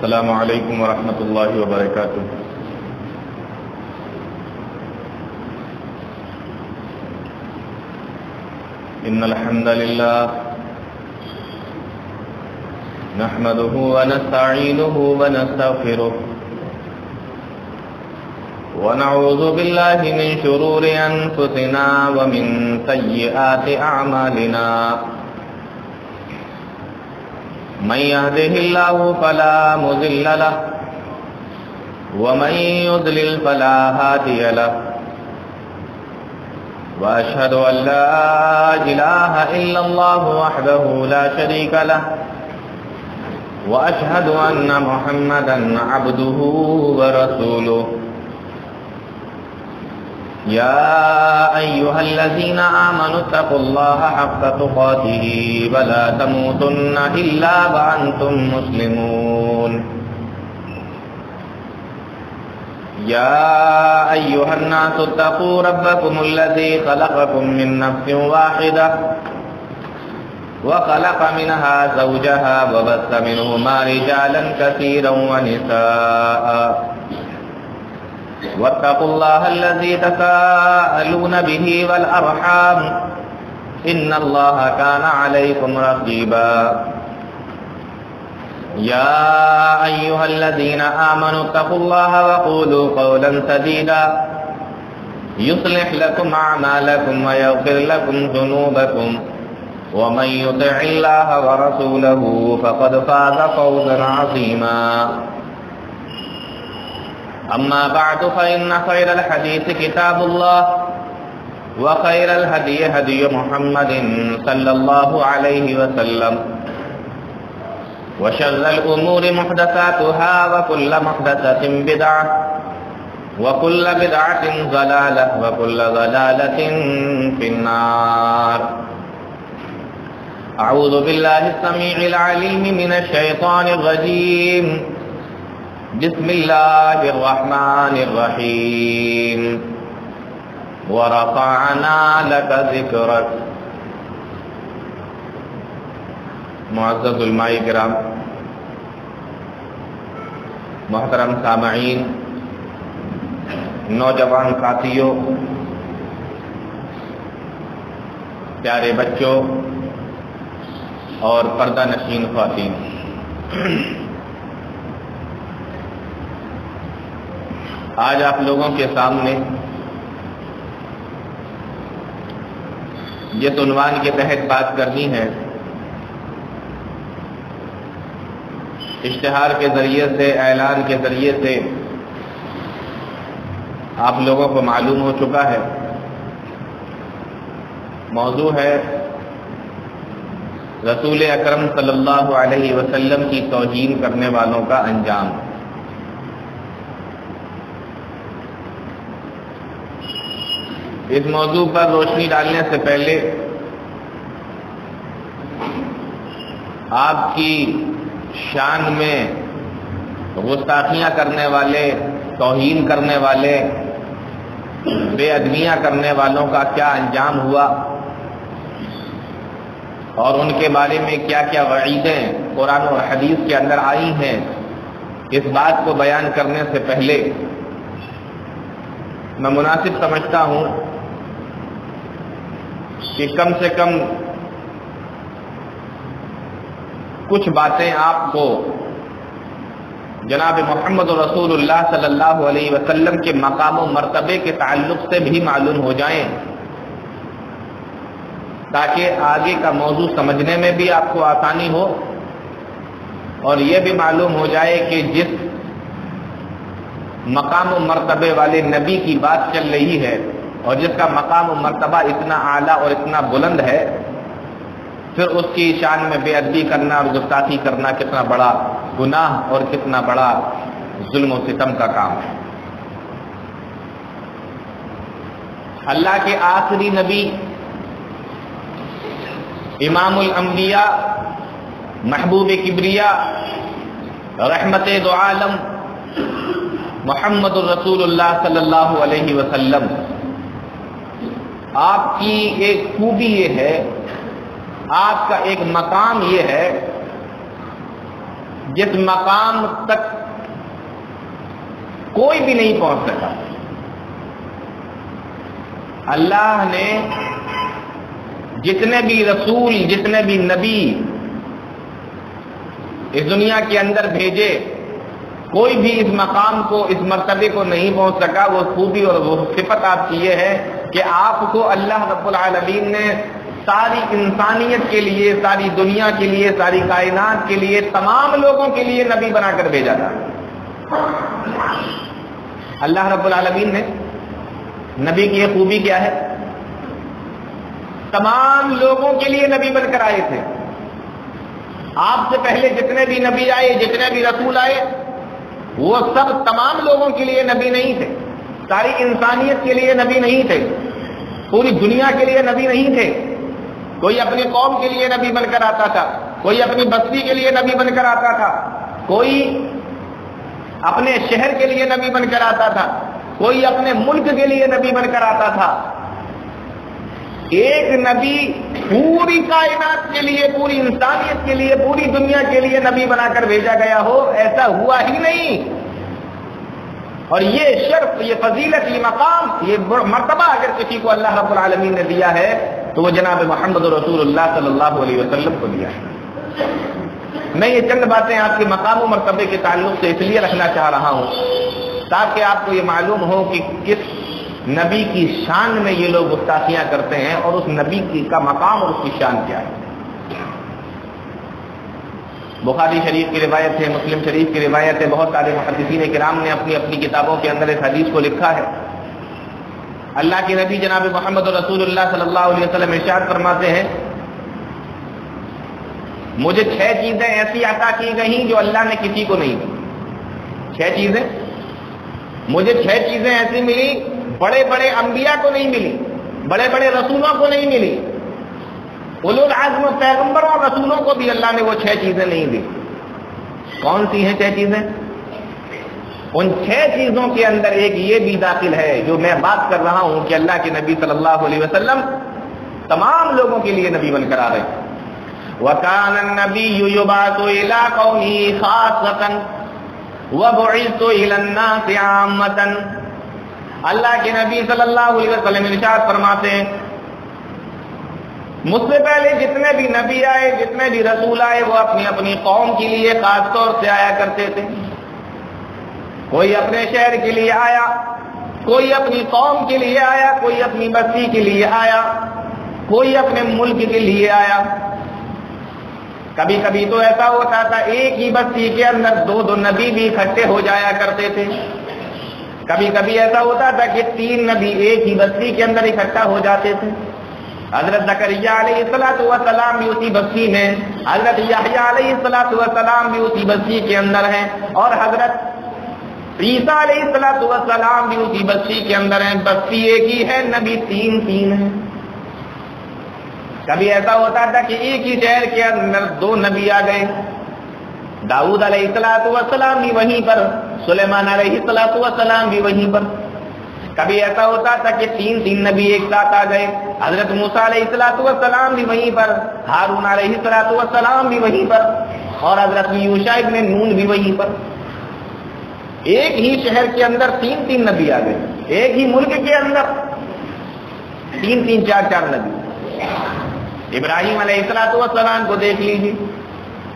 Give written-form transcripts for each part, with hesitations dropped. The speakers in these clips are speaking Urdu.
السلام علیکم ورحمۃ اللہ وبرکاتہ۔ ان الحمد للہ نحمده ونستعینه ونستغفره ونعوذ باللہ من شرور انفسنا ومن سیئات اعمالنا من يهده الله فلا مضل له ومن يضلل فلا هادي له وأشهد أن لا إله إلا الله وحده لا شريك له وأشهد أن محمدا عبده ورسوله يا أيها الذين آمنوا اتقوا الله حق تقاته ولا تموتن إلا وأنتم مسلمون يا أيها الناس اتقوا ربكم الذي خلقكم من نفس واحدة وخلق منها زوجها وبث منهما رجالا كثيرا ونساء واتقوا الله الذي تساءلون به والأرحام إن الله كان عليكم رقيبا يا أيها الذين آمنوا اتقوا الله وقولوا قولا سديدا يصلح لكم أعمالكم ويغفر لكم ذنوبكم ومن يطع الله ورسوله فقد فاز فوزا عظيما أما بعد فإن خير الحديث كتاب الله وخير الهدي هدي محمد صلى الله عليه وسلم وشر الأمور محدثاتها وكل محدثة بدعة وكل بدعة ضلالة وكل ضلالة في النار أعوذ بالله السميع العليم من الشيطان الرجيم بسم الله الرحمن الرحيم ورفعنا لك ذكرك۔ معزز علماء کرام، محترم سامعین، نوجوان ساتھیوں، پیارے بچوں اور پردہ نشین خواتین، آج آپ لوگوں کے سامنے جس عنوان کے تحت بات کرنی ہے، اشتہار کے ذریعے سے، اعلان کے ذریعے سے آپ لوگوں کو معلوم ہو چکا ہے۔ موضوع ہے رسول اکرم صلی اللہ علیہ وسلم کی توہین کرنے والوں کا انجام۔ اس موضوع پر روشنی ڈالنے سے پہلے آپ کی شان میں گستاخیاں کرنے والے، توہین کرنے والے، بے ادبیاں کرنے والوں کا کیا انجام ہوا اور ان کے بارے میں کیا کیا وعیدیں قرآن اور حدیث کے اندر آئی ہیں، اس بات کو بیان کرنے سے پہلے میں مناسب سمجھتا ہوں کہ کم سے کم کچھ باتیں آپ کو جناب محمد رسول اللہ صلی اللہ علیہ وسلم کے مقام و مرتبے کے تعلق سے بھی معلوم ہو جائیں، تاکہ آگے کا موضوع سمجھنے میں بھی آپ کو آسانی ہو اور یہ بھی معلوم ہو جائے کہ جس مقام و مرتبے والے نبی کی بات چل رہی ہے اور جس کا مقام و مرتبہ اتنا اعلیٰ اور اتنا بلند ہے، پھر اس کی شان میں بے ادبی کرنا اور گستاخی کرنا کتنا بڑا گناہ اور کتنا بڑا ظلم و ستم کا کام ہے۔ اللہ کے آخری نبی، امام الانبیاء، محبوب کبریا، رحمت دو عالم محمد الرسول اللہ صلی اللہ علیہ وسلم، آپ کی ایک خوبی یہ ہے، آپ کا ایک مقام یہ ہے جس مقام تک کوئی بھی نہیں پہنچ سکا، اللہ نے جتنے بھی رسول، جتنے بھی نبی اس دنیا کے اندر بھیجے، کوئی بھی اس مقام کو، اس مرتبے کو نہیں پہنچ سکا۔ وہ خوبی اور وہ صفت آپ کی یہ ہے کہ آپ کو اللہ رب العالمین نے ساری انسانیت کے لیے، ساری دنیا کے لیے، ساری کائنات کے لیے، تمام لوگوں کے لیے نبی بنا کر بھیجا تھا۔ اللہ رب العالمین نے نبی کی یہ خوبی کیا ہے؟ تمام لوگوں کے لیے نبی بن کر آئے تھے۔ آپ سے پہلے جتنے بھی نبی آئے، جتنے بھی رسول آئے، وہ سب تمام لوگوں کے لیے نبی نہیں تھے، ساری انسانیت کے لیے نبی نہیں تھے، پوری دنیا کے لیے نبی نہیں تھے۔ کوئی اپنی قوم کے لیے نبی بن کر آتا تھا، کوئی اپنی بستی کے لیے نبی بن کر آتا تھا، کوئی اپنے شہر کے لیے نبی بن کر آتا تھا، کوئی اپنے ملک کے لیے نبی بن کر آتا تھا۔ ایک نبی پوری کائنات کے لیے، پوری انسانیت کے لیے، پوری دنیا کے لیے نبی بنا کر بھیجا گیا ہو، ایسا ہوا ہی نہیں۔ اور یہ شرف، یہ فضیلت، یہ مقام، یہ مرتبہ اگر کسی کو اللہ رب العالمین نے دیا ہے تو وہ جناب محمد رسول اللہ صلی اللہ علیہ وسلم کو دیا ہے۔ میں یہ چند باتیں آپ کے مقام و مرتبے کے تعلق سے اس لیے رکھنا چاہ رہا ہوں تاکہ آپ کو یہ معلوم ہو کہ کس نبی کی شان میں یہ لوگ گستاخیاں کرتے ہیں اور اس نبی کا مقام اور اس کی شان کیا ہے۔ بخاری شریف کی روایت ہے، مسلم شریف کی روایت ہے، بہت سارے محدثین کرام نے اپنی اپنی کتابوں کے اندر اس حدیث کو لکھا ہے۔ اللہ کے نبی جناب محمد رسول اللہ صلی اللہ علیہ وسلم ارشاد فرماتے ہیں، مجھے 6 چیزیں ایسی عطا کی گئیں جو اللہ نے کسی کو نہیں دی۔ 6 چیزیں مجھے 6 چیزیں ایسی ملی، بڑے بڑے انبیاء کو نہیں ملی، بڑے بڑے رسولوں کو نہیں ملی، اولو العزم پیغمبروں اور رسولوں کو بھی اللہ نے وہ 6 چیزیں نہیں دی۔ کون سی ہیں 6 چیزیں؟ ان 6 چیزوں کے اندر ایک یہ بھی داخل ہے جو میں بات کر رہا ہوں کہ اللہ کے نبی صلی اللہ علیہ وسلم تمام لوگوں کے لیے نبی بن کر آ رہے ہیں۔ وَكَانَ النَّبِيُّ يُبْعَثُ إِلَىٰ قَوْمِهِ خَاصَّةً وَبُعِثْتُ إِلَى النَّاسِ عَامَّةً۔ اللہ کے نبی صلی اللہ علیہ وسلم ارشاد فرماتے ہیں، مجھ سے پہلے جتنے بھی نبی آئے، جتنے بھی رسول آئے، وہ اپنی اپنی قوم کے لیے خاص طور سے آیا کرتے تھے۔ کوئی اپنے شہر کے لیے آیا، کوئی اپنی قوم کے لیے آیا، کوئی اپنی بستی کے لیے آیا، کوئی اپنے ملک کے لیے آیا۔ کبھی کبھی تو ایسا ہوتا تھا ایک ہی بستی کے اندر 2 نبی بھی اکٹھے ہو جایا کرتے تھے۔ کبھی کبھی ایسا ہوتا تھا کہ 3 نبی ایک ہی بستی کے اندر اکٹھا ہو جاتے تھے۔ حضرت زکریا علیہ السلام بھی اسی بستی میں، حضرت یحییٰ علیہ السلام بھی اسی بستی کے اندر ہیں، اور حضرت عیسیٰ علیہ السلام بھی اسی بستی کے اندر ہیں۔ بستی ایک ہی ہے، نبی 3 ہیں۔ کبھی ایسا ہوتا تھا کہ ایک ہی شہر کے اندر 2 نبی آ گئے، داؤد علیہ السلام بھی وہیں پر، سلیمان علیہ السلام بھی وہیں پر۔ کبھی ایسا ہوتا تھا کہ 3 نبی ایک ساتھ آ گئے، حضرت موسیٰ علیہ السلام بھی وہیں پر، ہارون علیہ السلام بھی وہیں پر، اور حضرت یوشع ابن نون بھی وہیں پر۔ ایک ہی شہر کے اندر 3 نبی آ گئے، ایک ہی ملک کے اندر 3 4 نبی۔ ابراہیم علیہ السلام کو دیکھ لیجیے،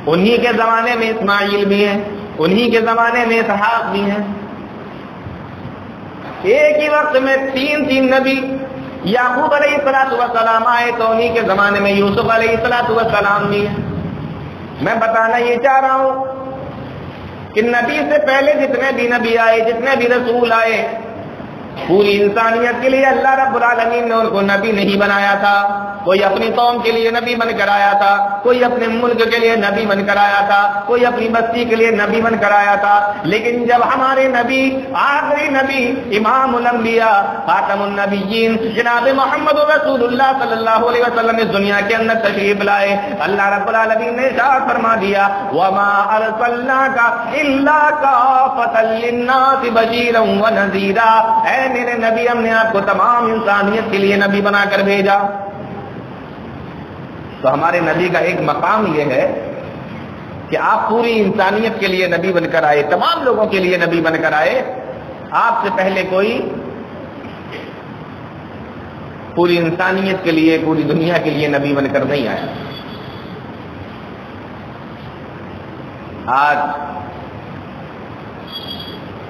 انہی کے زمانے میں اسماعیل بھی ہیں، انہی کے زمانے میں اسحاق بھی ہیں۔ ایک ہی وقت میں 3 نبی۔ یعقوب علیہ السلام آئے تو انہی کے زمانے میں یوسف علیہ السلام بھی ہیں۔ میں بتانا یہ چاہ رہا ہوں کہ نبی سے پہلے جتنے بھی نبی آئے، جتنے بھی رسول آئے، پوری انسانیت کے لیے اللہ رب العالمین نے ان کو نبی نہیں بنایا تھا۔ کوئی اپنی قوم کے لیے نبی بن کر آیا تھا، کوئی اپنے ملک کے لیے نبی بن کر آیا تھا، کوئی اپنی بستی کے لیے نبی بن کر آیا تھا۔ لیکن جب ہمارے نبی، آخری نبی، امام الانبیاء، خاتم النبیین، جناب محمد رسول اللہ صلی اللہ علیہ وسلم اس دنیا کے اندر تشریف لائے، اللہ رب العالمین نے ارشاد فرما دیا، وَمَا أَرْسَلْنَاكَ إِلَّا كَافَّةً لِلنَّاسِ بَشِيرًا وَنَذِيرًا۔ اے میرے نبی، ہم نے آپ کو تمام انسانیت کے لیے نبی بنا کر بھیجا۔ تو ہمارے نبی کا ایک مقام یہ ہے کہ آپ پوری انسانیت کے لیے نبی بن کر آئے، تمام لوگوں کے لیے نبی بن کر آئے، آپ سے پہلے کوئی پوری انسانیت کے لیے، پوری دنیا کے لیے نبی بن کر نہیں آیا۔ آج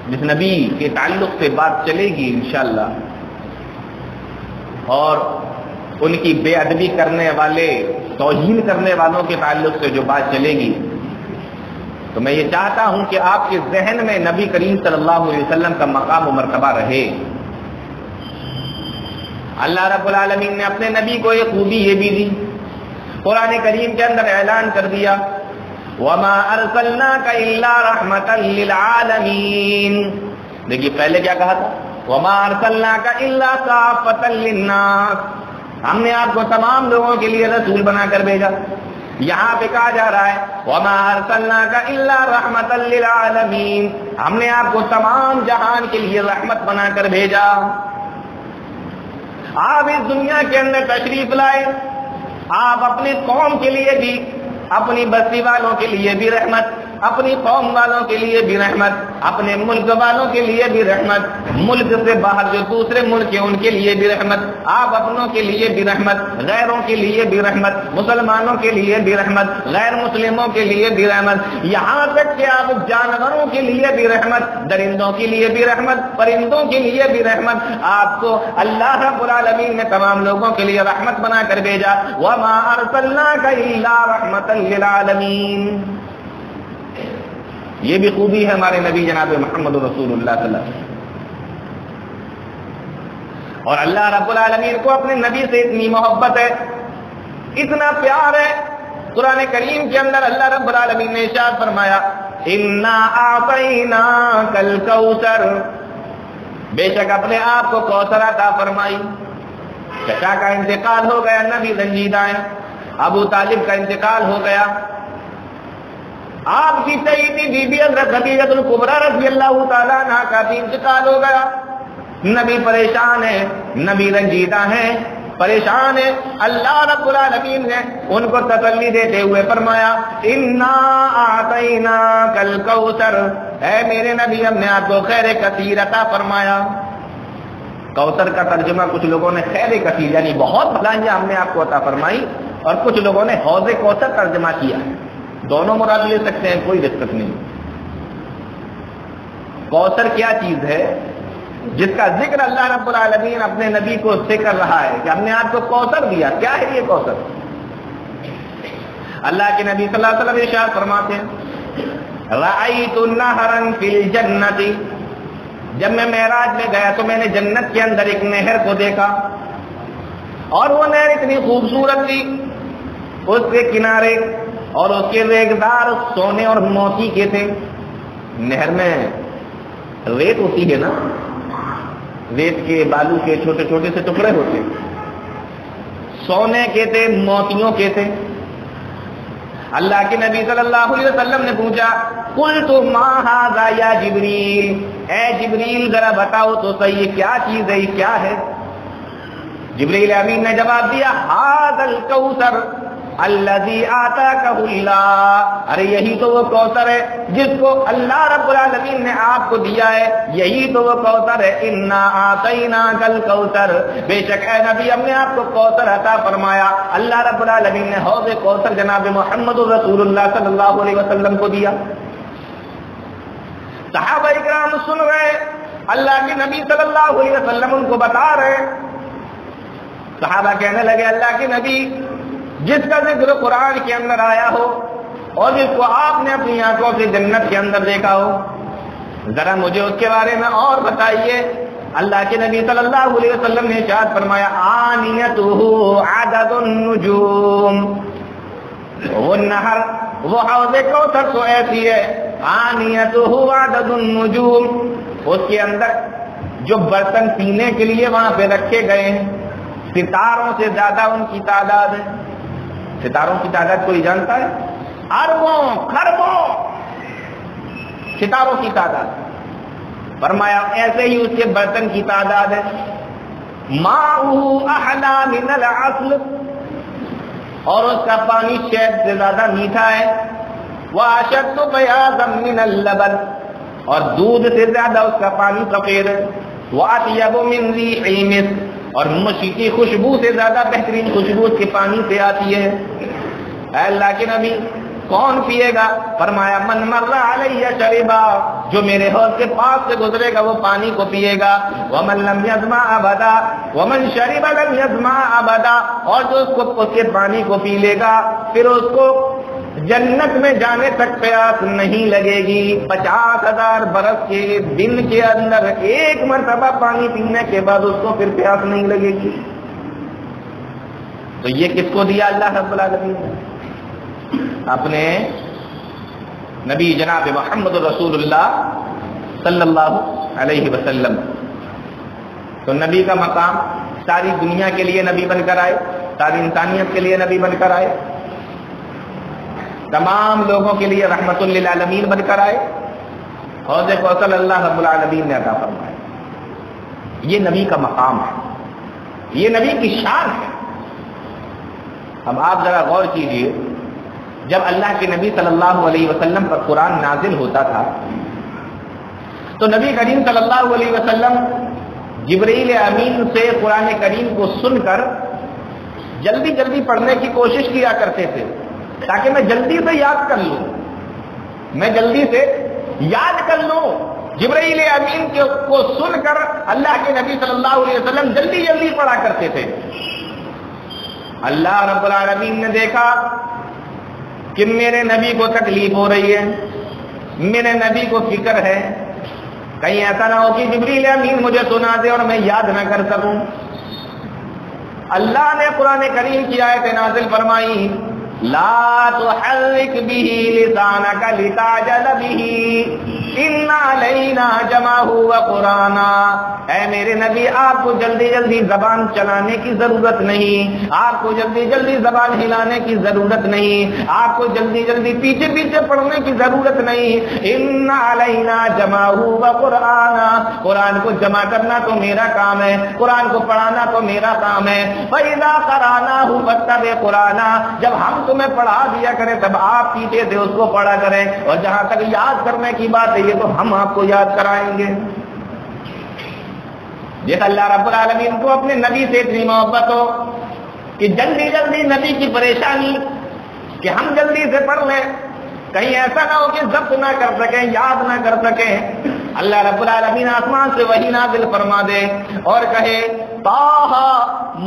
جس نبی کے تعلق سے بات چلے گی انشاءاللہ، اور ان کی بے ادبی کرنے والے، توہین کرنے والوں کے تعلق سے جو بات چلے گی، تو میں یہ چاہتا ہوں کہ آپ کے ذہن میں نبی کریم صلی اللہ علیہ وسلم کا مقام و مرتبہ رہے۔ اللہ رب العالمین نے اپنے نبی کو ایک خوبی یہ بھی دی، قرآن کریم کے اندر اعلان کر دیا، وَمَا أَرْسَلْنَاكَ إِلَّا رَحْمَةً لِّلْعَالَمِينَ۔ دیکھیے پہلے کیا کہا تھا، وَمَا أَرْسَلْنَاكَ إِلَّا كَافَّةً لِّلنَّاسِ، ہم نے آپ کو تمام لوگوں کے لیے رسول بنا کر بھیجا۔ یہاں پہ کہا جا رہا ہے وَمَا أَرْسَلْنَاكَ إِلَّا رَحْمَةً لِّلْعَالَمِينَ، ہم نے آپ کو تمام جہان کے لیے رحمت بنا کر بھیجا۔ آپ اس دنیا کے اندر تشریف لائے، آپ اپنی قوم کے لیے بھی، اپنی بستی والوں کے لیے بھی رحمت، اپنی قوم والوں کے لیے بھی رحمت، اپنے ملک والوں کے لیے بھی رحمت، ملک سے باہر جو دوسرے ملک ہیں ان کے لیے بھی رحمت، آپ اپنوں کے لیے بھی رحمت، غیروں کے لیے بھی رحمت، مسلمانوں کے لیے بھی رحمت، غیر مسلموں کے لیے بھی رحمت، یہاں تک کہ آپ جانوروں کے لیے بھی رحمت، درندوں کے لیے بھی رحمت، پرندوں کے لیے بھی رحمت، آپ کو اللہ رب العالمین نے تمام لوگوں کے لیے رحمت بنا کر بھیجا۔ وَمَا أَرْسَلْنَاكَ إِلَّا رَحْمَةً لِّلْعَالَمِينَ، یہ بھی خوبی ہے ہمارے نبی جناب محمد رسول اللہ صلی اللہ علیہ وسلم۔ اور اللہ رب العالمین کو اپنے نبی سے اتنی محبت ہے، اتنا پیار ہے، قرآن کریم کے اندر اللہ رب العالمین نے ارشاد فرمایا اِنَّا أَعْطَيْنَاكَ الْكَوْثَرَ، بے شک اپنے آپ کو کوثر عطا فرمائی۔ چچا کا انتقال ہو گیا، نبی رنجیدہ ہیں، ابو طالب کا انتقال ہو گیا، آپ کی سیدی بی بی حضرت خدیجہ الکبریٰ رضی اللہ تعالیٰ عنہ کا بھی انتقال ہو گیا، نبی پریشان ہے، نبی رنجیدہ ہیں، پریشان ہے۔ اللہ رب العالمین نے ان کو تسلی دیتے ہوئے فرمایا اِنَّا أَعْطَيْنَاكَ الْكَوْثَرَ، اے میرے نبی ہم نے آپ کو خیر کثیر عطا فرمایا۔ کوثر کا ترجمہ کچھ لوگوں نے خیر کثیر یعنی بہت بھلائیاں ہم نے آپ کو عطا فرمائی، اور کچھ لوگوں نے حوض کوثر ترجمہ کیا ہے، دونوں مراد لے سکتے ہیں، کوئی دقت نہیں۔ کوثر کیا چیز ہے جس کا ذکر اللہ رب العالمین اپنے نبی کو سے کر رہا ہے کہ ہم نے آپ کو کوثر دیا؟ کیا ہے یہ کوثر؟ اللہ کے نبی صلی اللہ علیہ وسلم ارشاد فرماتے ہیں رأیت نہرا فی الجنۃ، جب میں معراج میں گیا تو میں نے جنت کے اندر ایک نہر کو دیکھا، اور وہ نہر اتنی خوبصورت تھی، اس کے کنارے اور اس کے ریگدار سونے اور موتی کے تھے۔ نہر میں ریت ہوتی ہے نا، ریت کے بالو کے چھوٹے چھوٹے سے ٹکڑے ہوتے، سونے کے تھے، موتیوں کے تھے۔ اللہ کے نبی صلی اللہ علیہ وسلم نے پوچھا قلت ما ھذا یا جبریل، اے جبریل ذرا بتاؤ تو صحیح کیا چیز ہے، یہ کیا ہے؟ جبریل امین نے جواب دیا ھذا الکوثر الذی آتاکہ اللہ، ارے یہی تو وہ کوثر ہے جس کو اللہ رب العالمین نے آپ کو دیا ہے، یہی تو وہ کوثر ہے۔ انا اعطیناک الکوثر، بے شک اے نبی ہم نے آپ کو کوثر عطا فرمایا۔ اللہ رب العالمین نے حوض کوثر جناب محمد رسول اللہ صلی اللہ علیہ وسلم کو دیا۔ صحابہ اکرام سن رہے، اللہ کے نبی صلی اللہ علیہ وسلم ان کو بتا رہے۔ صحابہ کہنے لگے اللہ کے نبی جس کا ذکر قرآن کے اندر آیا ہو اور جس کو آپ نے اپنی آنکھوں سے جنت کے اندر دیکھا ہو، ذرا مجھے اس کے بارے میں اور بتائیے۔ اللہ کے نبی صلی اللہ علیہ وسلم نے ارشاد فرمایا آنیتہ عدد النجوم، وہ نہر، وہ حوض کوثر تو ایسی ہے، آنیتہ عدد النجوم، اس کے اندر جو برتن پینے کے لیے وہاں پہ رکھے گئے ہیں ستاروں سے زیادہ ان کی تعداد ہے۔ ستاروں کی تعداد کوئی جانتا ہے؟ اربوں خربوں ستاروں کی تعداد۔ فرمایا ایسے ہی اس کے برتن کی تعداد ہے۔ ماؤہ احلی من العسل، اور اس کا پانی شہد سے زیادہ میٹھا ہے۔ واشد بیاضا من اللبن، اور دودھ سے زیادہ اس کا پانی سفید ہے، واطیب من ریح المسک، اور مشک کی خوشبو سے زیادہ بہترین خوشبو اس کے پانی سے آتی ہے۔ اے اللہ کے نبی کون پیے گا؟ فرمایا من مر علیہ شربا، جو میرے حوض کے پاس سے گزرے گا وہ پانی کو پیے گا۔ ومن لم یظمأ ابدا ومن شرب لم یظمأ ابدا، اور جو اس کے پانی کو پی لے گا پھر اس کو جنت میں جانے تک پیاس نہیں لگے گی۔ 50,000 برس کے دن کے اندر ایک مرتبہ پانی پینے کے بعد اس کو پھر پیاس نہیں لگے گی۔ تو یہ کس کو دیا اللہ رب العالمین نے؟ اپنے نبی جناب محمد رسول اللہ صلی اللہ علیہ وسلم۔ تو نبی کا مقام ساری دنیا کے لیے نبی بن کر آئے، ساری انسانیت کے لیے نبی بن کر آئے، تمام لوگوں کے لیے رحمت للعالمین بن کر آئے، حوض کوثر اللہ رب العالمین نے عطا فرمایا۔ یہ نبی کا مقام ہے، یہ نبی کی شان ہے۔ اب آپ ذرا غور کیجئے، جب اللہ کے نبی صلی اللہ علیہ وسلم پر قرآن نازل ہوتا تھا تو نبی کریم صلی اللہ علیہ وسلم جبرائیل امین سے قرآن کریم کو سن کر جلدی جلدی پڑھنے کی کوشش کیا کرتے تھے تاکہ میں جلدی سے یاد کر لوں، میں جلدی سے یاد کر لوں۔ جبرائیل امین کو سن کر اللہ کے نبی صلی اللہ علیہ وسلم جلدی جلدی پڑھا کرتے تھے۔ اللہ رب العالمین نے دیکھا کہ میرے نبی کو تکلیف ہو رہی ہے، میرے نبی کو فکر ہے، کہیں ایسا نہ ہو کہ جبریل امین مجھے سنا دے اور میں یاد نہ کر سکوں۔ اللہ نے قرآن کریم کی آیت نازل فرمائی، لا تحرک به لسانک لتعجل به ان علینا جمعہ وقرآنا۔ اے میرے نبی آپ کو جلدی جلدی زبان چلانے کی ضرورت نہیں، آپ کو جلدی جلدی زبان ہلانے کی ضرورت نہیں، آپ کو جلدی جلدی پیچھے پیچھے پڑھنے کی ضرورت نہیں۔ ان علینا جمعہ وقرآنا، قرآن کو جمع کرنا تو میرا کام ہے، قرآن کو پڑھانا تو میرا کام ہے۔ فإذا قرأناه فاتبع قرآنا، جب ہم تمہیں پڑھا دیا کریں تب آپ پیچھے سے اس کو پڑھا کریں، اور جہاں تک یاد کرنے کی بات ہے یہ تو ہم آپ کو یاد کرائیں گے۔ جس اللہ رب العالمین کو اپنے نبی سے اتنی محبت ہو کہ جلدی جلدی نبی کی پریشانی کہ ہم جلدی سے پڑھ لیں، کہیں ایسا نہ ہو کہ ضبط نہ کر سکیں، یاد نہ کر سکیں، اللہ رب العالمین آسمان سے وحی نازل فرما دے اور کہے طٰہ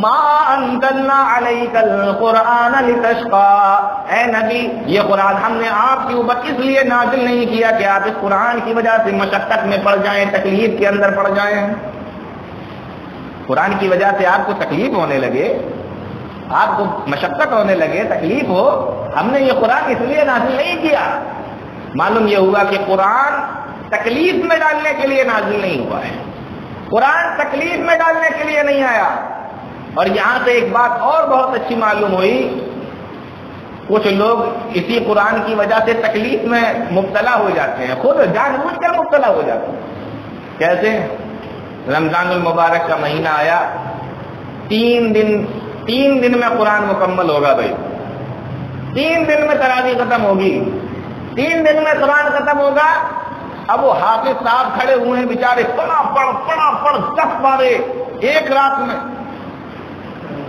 ما انزلنا علیک القرآن لتشقى، اے نبی یہ قرآن ہم نے آپ کے اوپر اس لیے نازل نہیں کیا کہ آپ اس قرآن کی وجہ سے مشقت میں پڑ جائیں، تکلیف کے اندر پڑ جائیں۔ قرآن کی وجہ سے آپ کو تکلیف ہونے لگے، آپ کو مشقت ہونے لگے، تکلیف ہو، ہم نے یہ قرآن اس لیے نازل نہیں کیا۔ معلوم یہ ہوا کہ قرآن تکلیف میں ڈالنے کے لیے نازل نہیں ہوا ہے، قرآن تکلیف میں ڈالنے کے لیے نہیں آیا۔ اور یہاں سے ایک بات اور بہت اچھی معلوم ہوئی، کچھ لوگ اسی قرآن کی وجہ سے تکلیف میں مبتلا ہو جاتے ہیں، خود جان بوجھ کر مبتلا ہو جاتے ہیں۔ کیسے؟ رمضان المبارک کا مہینہ آیا، 3 دن میں قرآن مکمل ہوگا بھائی، 3 دن میں تراویح ختم ہوگی، 3 دن میں قرآن ختم ہوگا۔ اب وہ حافظ صاحب کھڑے ہوئے ہیں بیچارے، پڑھا پڑھ 10 پارے ایک رات میں،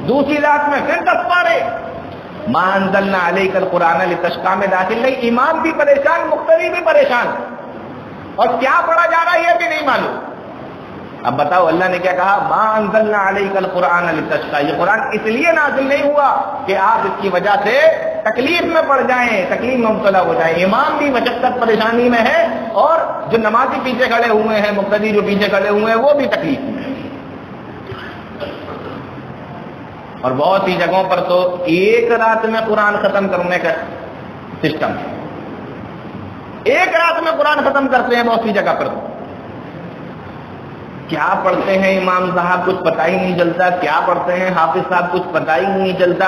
دوسری رات میں پھر 10 پارے۔ ما انزلنا علیک القرآن لتشقى میں داخل نہیں، امام بھی پریشان، مقتدی بھی پریشان، اور کیا پڑھا جا رہا ہے یہ بھی نہیں معلوم۔ اب بتاؤ اللہ نے کیا کہا؟ ما انزلنا علیک القرآن لتشقى، یہ قرآن اس لیے نازل نہیں ہوا کہ آپ اس کی وجہ سے تکلیف میں پڑ جائیں، تکلیف میں مبتلا ہو جائیں۔ امام بھی مشقت پریشانی میں ہے، اور جو نمازی پیچھے کھڑے ہوئے ہیں، مقتدی جو پیچھے کھڑے ہوئے ہیں وہ بھی تکلیف میں ہے۔ اور بہت سی جگہوں پر تو ایک رات میں قرآن ختم کرنے کا سسٹم ہے، ایک رات میں قرآن ختم کرتے ہیں بہت سی جگہ پر۔ کیا پڑھتے ہیں امام صاحب کچھ پتہ ہی نہیں چلتا، کیا پڑھتے ہیں حافظ صاحب کچھ پتہ ہی نہیں چلتا۔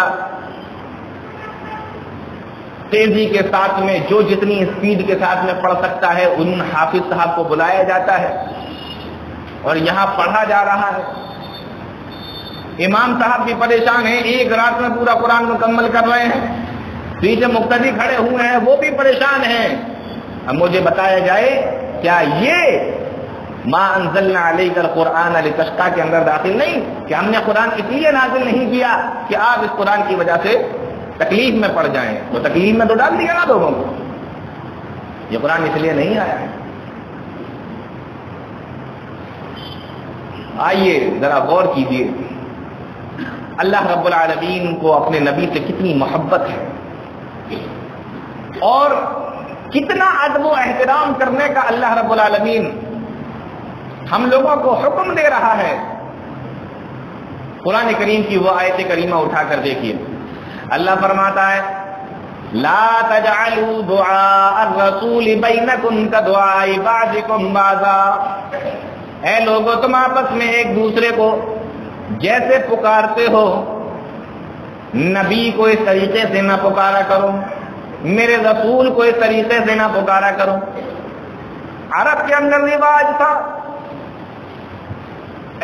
تیزی کے ساتھ میں جو جتنی اسپیڈ کے ساتھ میں پڑھ سکتا ہے ان حافظ صاحب کو بلایا جاتا ہے اور یہاں پڑھا جا رہا ہے۔ امام صاحب بھی پریشان ہیں، ایک رات میں پورا قرآن مکمل کر رہے ہیں، پیچھے مقتدی کھڑے ہوئے ہیں وہ بھی پریشان ہیں. اب مجھے بتایا جائے کیا یہ ما انزلنا علیک القرآن لتشقی کے اندر داخل نہیں کہ ہم نے قرآن اس لیے نازل نہیں کیا کہ آپ اس قرآن کی وجہ سے تکلیف میں پڑ جائیں؟ وہ تکلیف میں تو ڈال دیا نا لوگوں کو. یہ قرآن اس لیے نہیں آیا ہے. آئیے ذرا غور کیجیے اللہ رب العالمین کو اپنے نبی سے کتنی محبت ہے اور کتنا ادب و احترام کرنے کا اللہ رب العالمین ہم لوگوں کو حکم دے رہا ہے. قرآن کریم کی وہ آیت کریمہ اٹھا کر دیکھیے. اللہ فرماتا ہے لا تجعلوا دعاء الرسول بینکم کدعاء بعضکم بعضا. اے لوگوں تم آپس میں ایک دوسرے کو جیسے پکارتے ہو نبی کو اس طریقے سے نہ پکارا کرو، میرے رسول کو اس طریقے سے نہ پکارا کرو. عرب کے اندر رواج تھا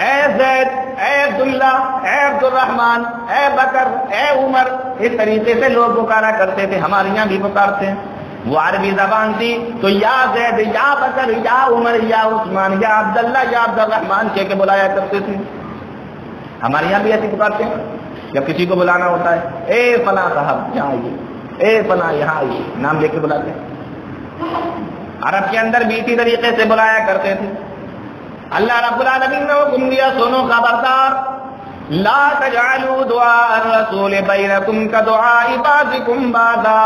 اے زید، اے عبداللہ، اے عبد الرحمن، اے بکر، اے عمر، اس طریقے سے لوگ پکارا کرتے تھے. ہمارے یہاں بھی پکارتے ہیں. وہ عربی زبان تھی تو یا زید، یا بکر، یا عمر، یا عثمان، یا عبداللہ، یا عبد الرحمن کہہ کے بلایا کرتے تھے. ہمارے یہاں بھی ایسے پکارتے ہیں. جب کسی کو بلانا ہوتا ہے اے فلاں صاحب یہاں آئیے، اے فلاں یہاں آئیے، نام لے کے بلاتے ہیں. عرب کے اندر بھی اسی طریقے سے بلایا کرتے تھے. اللہ رب العالمین نے حکم دیا سنو خبردار لا تجعلوا دعاء الرسول بینکم کدعاء بعضکم بعضا.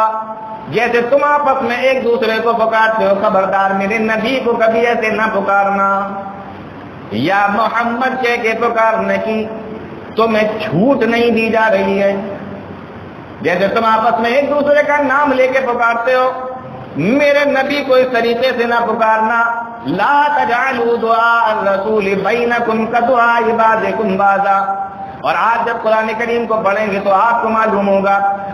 جیسے تم آپس میں ایک دوسرے کو پکارتے ہو خبردار میرے نبی کو کبھی ایسے نہ پکارنا. یا محمد کہہ کے پکارنے کی تمہیں چھوٹ نہیں دی جا رہی ہے. جیسے تم آپس میں ایک دوسرے کا نام لے کے پکارتے ہو میرے نبی کو اس طریقے سے نہ پکارنا. لا تجعلوا دعاء الرسول بینکم کدعاء بعضکم بعضا. اور آج جب قرآن کریم کو پڑھیں گے تو آپ کو معلوم ہوگا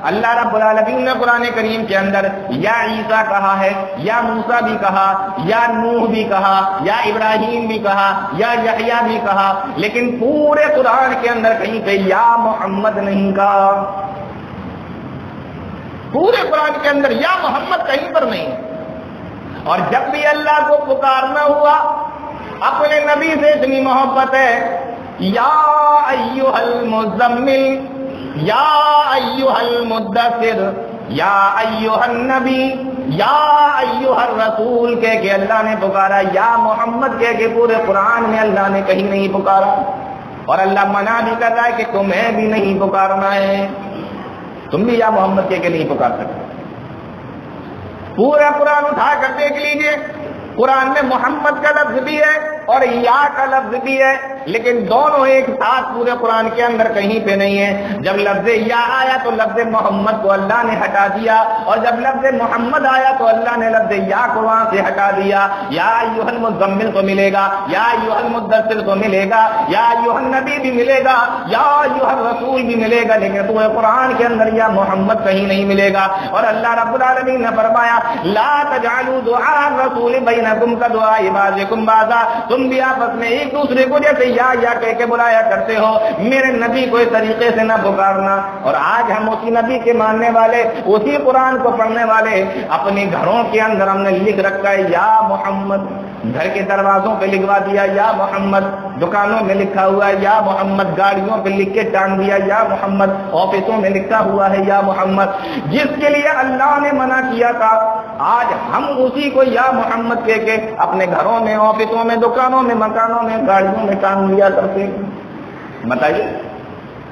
اللہ رب العالمین نے قرآن کریم کے اندر یا عیسیٰ کہا ہے، یا موسیٰ بھی کہا، یا نوح بھی کہا، یا ابراہیم بھی کہا، یا یحییٰ بھی کہا، لیکن پورے قرآن کے اندر کہیں پہ یا محمد نہیں کہا. پورے قرآن کے اندر یا محمد کہیں پر نہیں. اور جب بھی اللہ کو پکارنا ہوا اپنے نبی سے اتنی محبت ہے یا ایھا المزمل، یا ایھا المدثر، یا ایھا النبی، یا ایھا الرسول کہہ کے اللہ نے پکارا. یا محمد کہہ کے پورے قرآن میں اللہ نے کہیں نہیں پکارا. اور اللہ منع بھی کر رہا ہے کہ تمہیں بھی نہیں پکارنا ہے. تم بھی یا محمد کہہ کے نہیں پکار سکتے. پورا قرآن اٹھا کر دیکھ لیجئے قرآن میں محمد کا لفظ بھی ہے اور یا کا لفظ بھی ہے، لیکن دونوں ایک ساتھ پورے قرآن کے اندر کہیں پہ نہیں ہے. جب لفظ یا آیا تو لفظ محمد کو اللہ نے ہٹا دیا، اور جب لفظ محمد آیا تو اللہ نے لفظ یا کو وہاں سے ہٹا دیا. یا ایھا المزمل تو ملے گا، یا ایھا المدثر تو ملے گا، یا ایھا النبی بھی ملے گا، یا ایھا الرسول بھی ملے گا، لیکن پورے قرآن کے اندر یا محمد کہیں نہیں ملے گا. اور اللہ رب العالمین نے فرمایا لا تجعلوا دعاء الرسول بینکم کدعاء بعضکم بعضا. تم بھی آپس میں ایک دوسرے کو جیسے یا کہہ کے بلایا کرتے ہو میرے نبی کو اس طریقے سے نہ پکارنا. اور آج ہم اسی نبی کے ماننے والے، اسی قرآن کو پڑھنے والے اپنے گھروں کے اندر ہم نے لکھ رکھا ہے یا محمد. گھر کے دروازوں پہ لکھوا دیا یا محمد، دکانوں میں لکھا ہوا ہے یا محمد، گاڑیوں پہ لکھ کے ٹانگ دیا یا محمد، آفسوں میں لکھا ہوا ہے یا محمد. جس کے لیے اللہ نے منع کیا تھا آج ہم اسی کو یا محمد کہہ کے اپنے گھروں میں، آفسوں میں، دکانوں میں، مکانوں میں، گاڑیوں میں ٹانگ لیا کرتے ہیں. بتائیے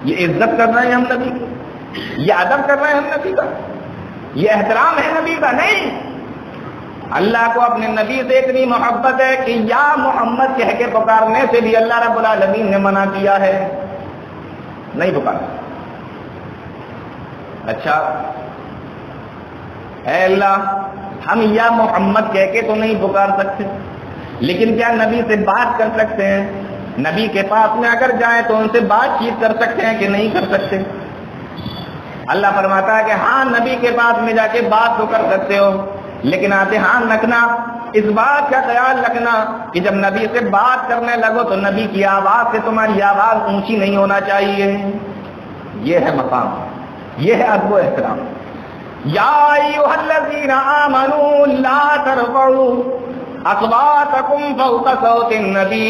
یہ عزت کر رہے ہیں ہم نبی کی؟ یہ ادب کر رہے ہیں ہم نبی کا؟ یہ احترام ہے نبی کا؟ نہیں. اللہ کو اپنے نبی سے اتنی محبت ہے کہ یا محمد کہہ کے پکارنے سے بھی اللہ رب العالمین نے منع کیا ہے، نہیں پکارنا. اچھا اے اللہ ہم یا محمد کہہ کے تو نہیں پکار سکتے، لیکن کیا نبی سے بات کر سکتے ہیں؟ نبی کے پاس میں اگر جائیں تو ان سے بات چیت کر سکتے ہیں کہ نہیں کر سکتے؟ اللہ فرماتا ہے کہ ہاں نبی کے پاس میں جا کے بات تو کر سکتے ہو، لیکن دھیان رکھنا، اس بات کا خیال رکھنا کہ جب نبی سے بات کرنے لگو تو نبی کی آواز سے تمہاری آواز اونچی نہیں ہونا چاہیے. یہ ہے مقام، یہ ہے ادب و احترام. یا ایھا الذین آمنوا لا ترفعوا اصواتکم فوق صوت النبی،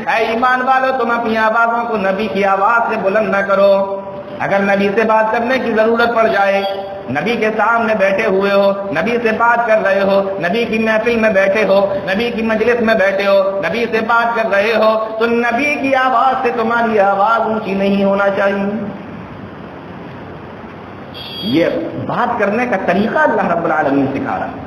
اے ایمان والو تم اپنی آوازوں کو نبی کی آواز سے بلند نہ کرو۔ اگر نبی سے بات کرنے کی ضرورت پڑ جائے، نبی کے سامنے بیٹھے ہوئے ہو، نبی سے بات کر رہے ہو، نبی کی محفل میں بیٹھے ہو، نبی کی مجلس میں بیٹھے ہو، نبی سے بات کر رہے ہو، تو نبی کی آواز سے تمہاری آواز اونچی نہیں ہونا چاہیے۔ یہ بات کرنے کا طریقہ اللہ رب العالمین سکھا رہا ہے،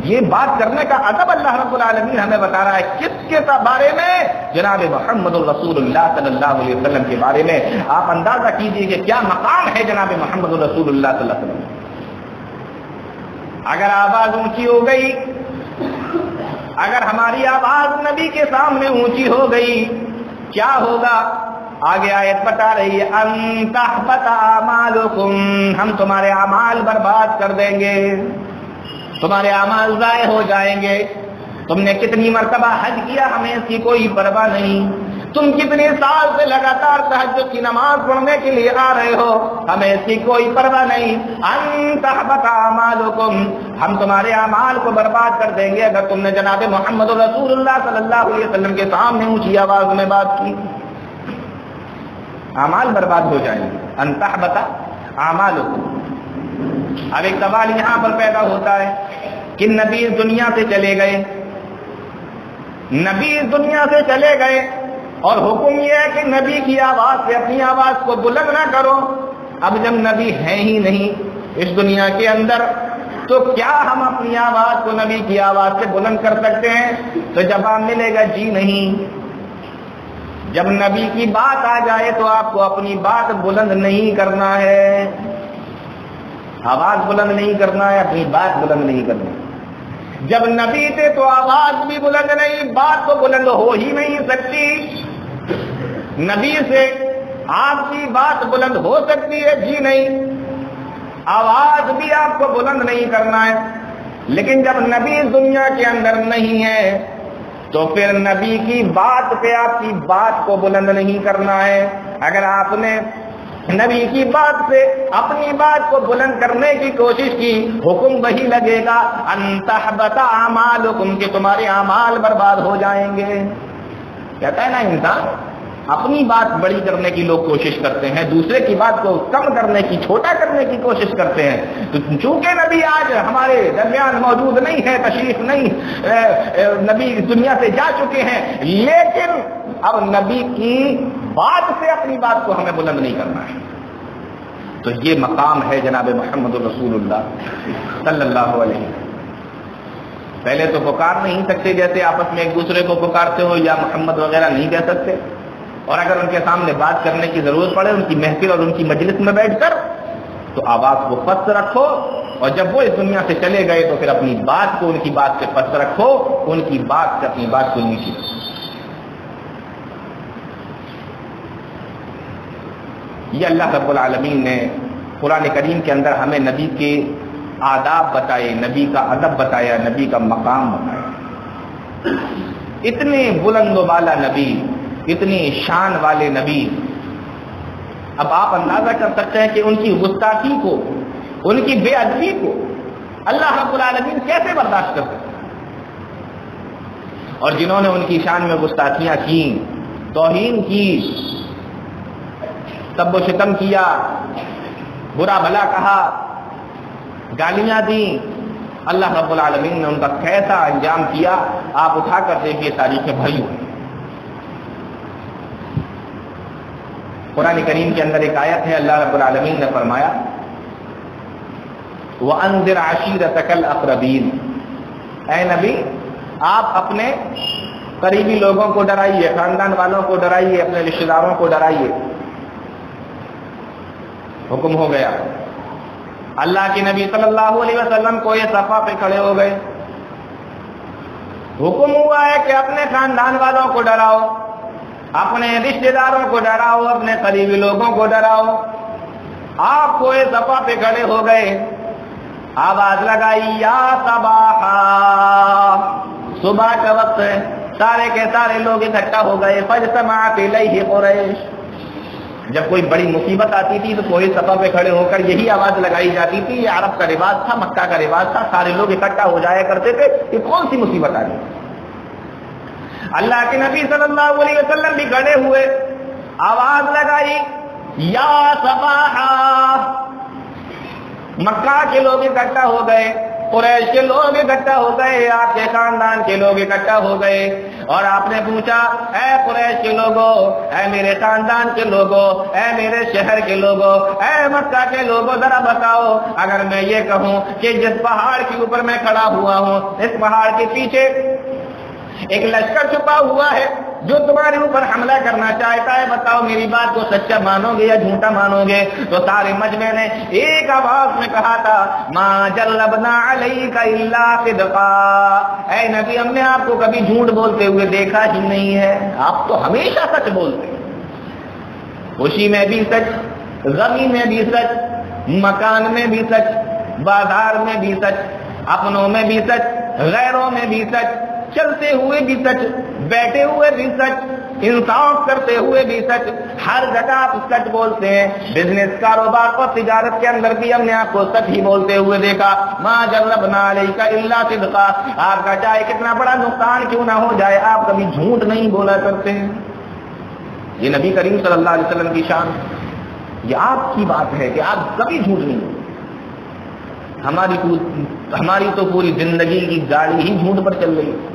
یہ بات کرنے کا ادب اللہ رب العالمین ہمیں بتا رہا ہے۔ کس کے بارے میں؟ جناب محمد الرسول اللہ صلی اللہ علیہ وسلم کے بارے میں۔ آپ اندازہ کیجئے کہ کیا مقام ہے جناب محمد الرسول اللہ صلی اللہ علیہ وسلم۔ اگر آواز اونچی ہو گئی، اگر ہماری آواز نبی کے سامنے اونچی ہو گئی، کیا ہوگا؟ آگے آیت بتا رہی ہے ان تحبط اعمالکم، ہم تمہارے اعمال برباد کر دیں گے، تمہارے اعمال ضائع ہو جائیں گے۔ تم نے کتنی مرتبہ حج کیا ہمیں اس کی کوئی پرواہ نہیں، تم کتنے سال سے لگاتار تہجد کی نماز پڑھنے کے لیے آ رہے ہو ہمیں اس کی کوئی پرواہ نہیں۔ ان تحبط اعمالکم، ہم تمہارے اعمال کو برباد کر دیں گے اگر تم نے جناب محمد رسول اللہ صلی اللہ علیہ وسلم کے سامنے اونچی آواز میں بات کی، اعمال برباد ہو جائیں گے۔ ان تحبط اعمالکم۔ اب ایک سوال یہاں پر پیدا ہوتا ہے کہ نبی اس دنیا سے چلے گئے، نبی اس دنیا سے چلے گئے اور حکم یہ ہے کہ نبی کی آواز سے اپنی آواز کو بلند نہ کرو۔ اب جب نبی ہے ہی نہیں اس دنیا کے اندر، تو کیا ہم اپنی آواز کو نبی کی آواز سے بلند کر سکتے ہیں؟ تو جواب ملے گا جی نہیں۔ جب نبی کی بات آ جائے تو آپ کو اپنی بات بلند نہیں کرنا ہے، آواز بلند نہیں کرنا ہے، اپنی بات بلند نہیں کرنی۔ جب نبی تھے تو آواز بھی بلند نہیں، بات تو بلند ہو ہی نہیں سکتی۔ نبی سے آپ کی بات بلند ہو سکتی ہے؟ جی نہیں، آواز بھی آپ کو بلند نہیں کرنا ہے۔ لیکن جب نبی اس دنیا کے اندر نہیں ہے تو پھر نبی کی بات پہ آپ کی بات کو بلند نہیں کرنا ہے۔ اگر آپ نے نبی کی بات سے اپنی بات کو بلند کرنے کی کوشش کی، حکم وہی لگے گا ان تحبط اعمالکم، کہ تمہارے اعمال برباد ہو جائیں گے۔ کہتا ہے نا انسان، اپنی بات بڑی کرنے کی لوگ کوشش کرتے ہیں، دوسرے کی بات کو کم کرنے کی، چھوٹا کرنے کی کوشش کرتے ہیں۔ تو چونکہ نبی آج ہمارے درمیان موجود نہیں ہے، تشریف نہیں، نبی اس دنیا سے جا چکے ہیں، لیکن اب نبی کی بات سے اپنی بات کو ہمیں بلند نہیں کرنا ہے۔ تو یہ مقام ہے جناب محمد رسول اللہ صلی اللہ علیہ وسلم۔ پہلے تو پکار نہیں سکتے، جیسے آپس میں ایک دوسرے کو پکارتے ہو یا محمد وغیرہ نہیں کہہ سکتے، اور اگر ان کے سامنے بات کرنے کی ضرورت پڑے ان کی محفل اور ان کی مجلس میں بیٹھ کر، تو آواز کو پست رکھو، اور جب وہ اس دنیا سے چلے گئے تو پھر اپنی بات کو ان کی بات سے پست رکھو، ان کی بات سے اپنی بات کو نیچی رکھو۔ یہ اللہ رب العالمین نے قرآن کریم کے اندر ہمیں نبی کے آداب بتائے، نبی کا ادب بتایا، نبی کا مقام بتایا۔ اتنے بلند و بالا نبی، اتنی شان والے نبی، اب آپ اندازہ کر سکتے ہیں کہ ان کی گستاخی کو، ان کی بے ادبی کو اللہ رب العالمین کیسے برداشت کر سکتے ہیں؟ اور جنہوں نے ان کی شان میں گستاخیاں کی، توہین کی، سب و شتم کیا، برا بھلا کہا، گالیاں دیں، اللہ رب العالمین نے ان کا کیسا انجام کیا آپ اٹھا کر دیکھیے، تاریخیں بھری ہوئی۔ قرآن کریم کے اندر ایک آیت ہے، اللہ رب العالمین نے فرمایا وَأَنذِرْ عَشِيرَتَكَ الْأَقْرَبِينَ، اے نبی آپ اپنے قریبی لوگوں کو ڈرائیے، خاندان والوں کو ڈرائیے، اپنے رشتہ داروں کو ڈرائیے۔ حکم ہو گیا، اللہ کے نبی صلی اللہ علیہ وسلم کو یہ صفا پہ کھڑے ہو گئے، حکم ہوا ہے کہ اپنے خاندان والوں کو ڈراؤ، اپنے رشتہ داروں کو ڈراؤ، اپنے قریبی لوگوں کو ڈراؤ۔ آپ کو یہ صفا پہ کھڑے ہو گئے، آواز لگائی یا صباحا، صبح کا وقت ہے، سارے کے سارے لوگ اکٹھا ہو گئے، فاجتمعت الیہ قریش، جب کوئی بڑی مصیبت آتی تھی تو کوئی صفحہ پہ کھڑے ہو کر یہی آواز لگائی جاتی تھی. یہ عرب کا رواج تھا, مکہ کا رواج تھا, سارے لوگ اکٹھا ہو جایا کرتے تھے. یہ کون سی مصیبت آ گئی؟ اللہ کے نبی صلی اللہ علیہ وسلم بھی کھڑے ہوئے, آواز لگائی یا صباحا. مکہ کے لوگ اکٹھا ہو گئے, قریش کے لوگ اکٹھا ہو گئے, آپ کے خاندان کے لوگ اکٹھا ہو گئے, اور آپ نے پوچھا اے قریش کے لوگوں, اے میرے خاندان کے لوگوں, اے میرے شہر کے لوگوں, اے مکہ کے لوگوں, ذرا بتاؤ اگر میں یہ کہوں کہ جس پہاڑ کے اوپر میں کھڑا ہوا ہوں اس پہاڑ کے پیچھے ایک لشکر چھپا ہوا ہے جو تمہارے اوپر حملہ کرنا چاہتا ہے, بتاؤ میری بات کو سچا مانو گے یا جھوٹا مانو گے؟ تو سارے مجمع نے ایک آواز میں کہا تھا ما جلبنا علیک الا صدقا. اے نبی, ہم نے آپ کو کبھی جھوٹ بولتے ہوئے دیکھا ہی نہیں ہے, آپ تو ہمیشہ سچ بولتے ہیں. خوشی میں بھی سچ, غمی میں بھی سچ, مکان میں بھی سچ, بازار میں بھی سچ, اپنوں میں بھی سچ, غیروں میں بھی سچ, چلتے ہوئے بھی سچ, بیٹھے ہوئے بھی سچ, انصاف کرتے ہوئے بھی سچ, ہر جگہ آپ سچ بولتے ہیں. بزنس, کاروبار اور تجارت کے اندر بھی ہم نے آپ کو سچ ہی بولتے ہوئے دیکھا. ما جربنا علیک الا صدقا. آپ کا چاہے کتنا بڑا نقصان کیوں نہ ہو جائے, آپ کبھی جھوٹ نہیں بولا کرتے ہیں. یہ نبی کریم صلی اللہ علیہ وسلم کی شان, یہ آپ کی بات ہے کہ آپ کبھی جھوٹ نہیں بولتے. ہماری تو پوری زندگی کی گاڑی ہی جھوٹ پر چل رہی ہے,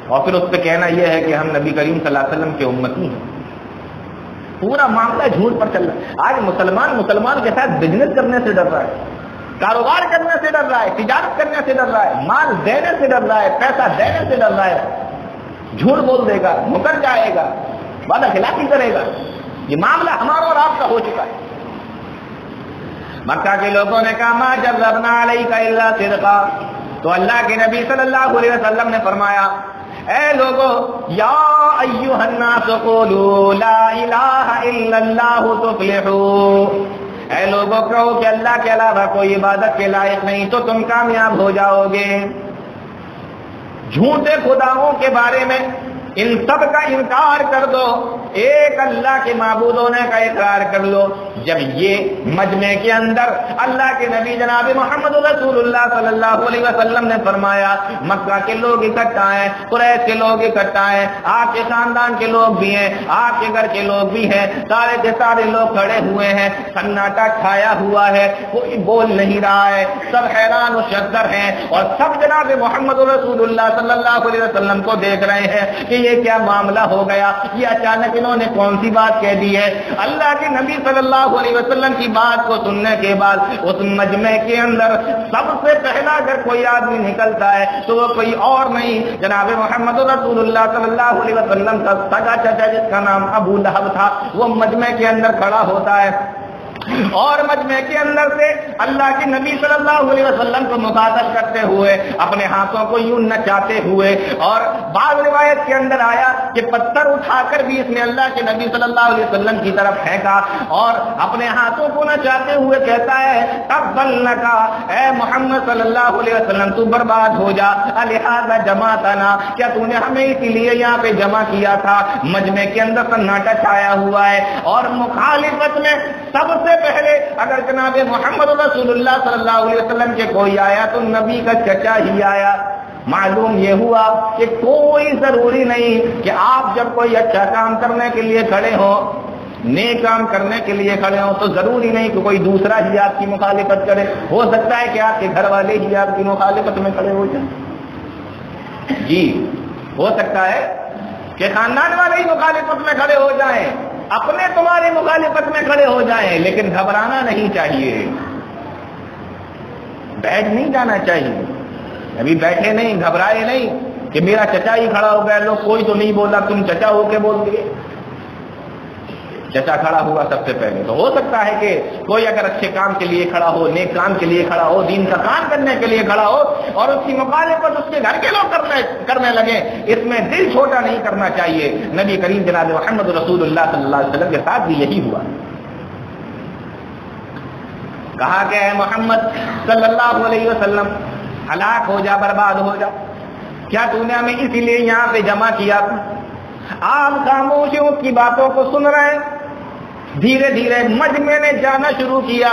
اور پھر اس پہ کہنا یہ ہے کہ ہم نبی کریم صلی اللہ علیہ وسلم کے امتی ہیں. پورا معاملہ جھوٹ پر چل رہا ہے. آج مسلمان کے ساتھ بزنس کرنے سے ڈر رہا ہے, کاروبار کرنے سے ڈر رہا ہے, تجارت کرنے سے ڈر رہا ہے, مال دینے سے ڈر رہا ہے, پیسہ دینے سے ڈر رہا ہے. جھوٹ بول دے گا, مکر جائے گا, وعدہ خلافی کرے گا. یہ معاملہ ہمارا اور آپ کا ہو چکا ہے. مکہ کے لوگوں نے کہا ما جربنا علیک الا صدقا. تو اللہ کے نبی صلی اللہ علیہ وسلم نے فرمایا اے لوگوں, یا ایھا الناس قولوا لا الہ الا اللہ تفلحوا. اے لوگوں کہو کہ اللہ کے علاوہ کوئی عبادت کے لائق نہیں تو تم کامیاب ہو جاؤ گے. جھوٹے خداؤں کے بارے میں ان سب کا انکار کر دو, ایک اللہ کے معبود ہونے کا اقرار کر لو. جب یہ مجمع کے اندر اللہ کے نبی جناب محمد رسول اللہ صلی اللہ علیہ وسلم نے فرمایا مکہ کے لوگ اکٹھا ہیں, قریش کے لوگ اکٹھا ہیں, آپ کے خاندان کے لوگ بھی ہیں, آپ کے گھر کے لوگ بھی ہیں, سارے کے سارے لوگ کھڑے ہوئے ہیں, سناٹا چھایا ہوا ہے, کوئی بول نہیں رہا ہے, سب حیران و شدر ہیں, اور سب جناب محمد رسول اللہ صلی اللہ علیہ وسلم کو دیکھ رہے ہیں کہ یہ کیا معاملہ ہو گیا, یہ اچانک انہوں نے کون سی بات کہہ دی ہے. اللہ کے نبی صلی اللہ علیہ وسلم کی بات کو سننے کے بعد اس مجمع کے اندر سب سے پہلا اگر کوئی آدمی نکلتا ہے تو وہ کوئی اور نہیں جناب محمد رسول اللہ صلی اللہ علیہ وسلم کا سگا چچا جس کا نام ابو لہب تھا, وہ مجمع کے اندر کھڑا ہوتا ہے, اور مجمع کے اندر سے اللہ کے نبی صلی اللہ علیہ وسلم کو مخاطب کرتے ہوئے اپنے ہاتھوں کو یوں نچاتے ہوئے, اور بعض روایت کے اندر آیا کہ پتھر اٹھا کر بھی اس نے اللہ کے نبی صلی اللہ علیہ وسلم کی طرف پھینکا, اور اپنے ہاتھوں کو نچاتے ہوئے کہتا ہے تبا لک, اے محمد صلی اللہ علیہ وسلم تو برباد ہو جا, لہذا جمعتنا, کیا تو نے ہمیں اسی لیے یہاں پہ جمع کیا تھا. مجمع کے اندر سناٹا چھایا ہوا ہے, اور مخالفت میں سب سے پہلے اگر جناب محمد رسول اللہ صلی اللہ علیہ وسلم کے کوئی آیا تو نبی کا چچا ہی آیا. معلوم یہ ہوا کہ کوئی ضروری نہیں کہ آپ جب کوئی اچھا کام کرنے کے لیے کھڑے ہو, نیک کام کرنے کے لیے کھڑے ہوں, تو ضروری نہیں کہ کوئی دوسرا ہی آپ کی مخالفت کرے. ہو سکتا ہے کہ آپ کے گھر والے ہی آپ کی مخالفت میں کھڑے ہو جائیں. جی ہو سکتا ہے کہ خاندان والے ہی مخالفت میں کھڑے ہو جائیں, اپنے تمہاری مخالفت میں کھڑے ہو جائیں, لیکن گھبرانا نہیں چاہیے, بیٹھ نہیں جانا چاہیے. ابھی بیٹھے نہیں, گھبرائے نہیں کہ میرا چچا ہی کھڑا ہو گیا, لوگ کوئی تو نہیں بولا, تم چچا ہو کے بول دیے. چچا کھڑا ہوا سب سے پہلے. تو ہو سکتا ہے کہ کوئی اگر اچھے کام کے لیے کھڑا ہو, نیک کام کے لیے کھڑا ہو, دین کا کام کرنے کے لیے کھڑا ہو, اور اس کی مخالفت اس کے گھر کے لوگ کرنے لگے, اس میں دل چھوٹا نہیں کرنا چاہیے. نبی کریم جناب محمد رسول اللہ صلی اللہ علیہ وسلم کے ساتھ بھی یہی ہوا. کہا کہ اے محمد صلی اللہ علیہ وسلم ہلاک ہو جا, برباد ہو جا, کیا تو نے ہمیں اسی لیے یہاں پہ جمع کیا تھا؟ آپ خاموشی اس کی باتوں کو سن رہے ہیں, دھیرے دھیرے مجمع نے جانا شروع کیا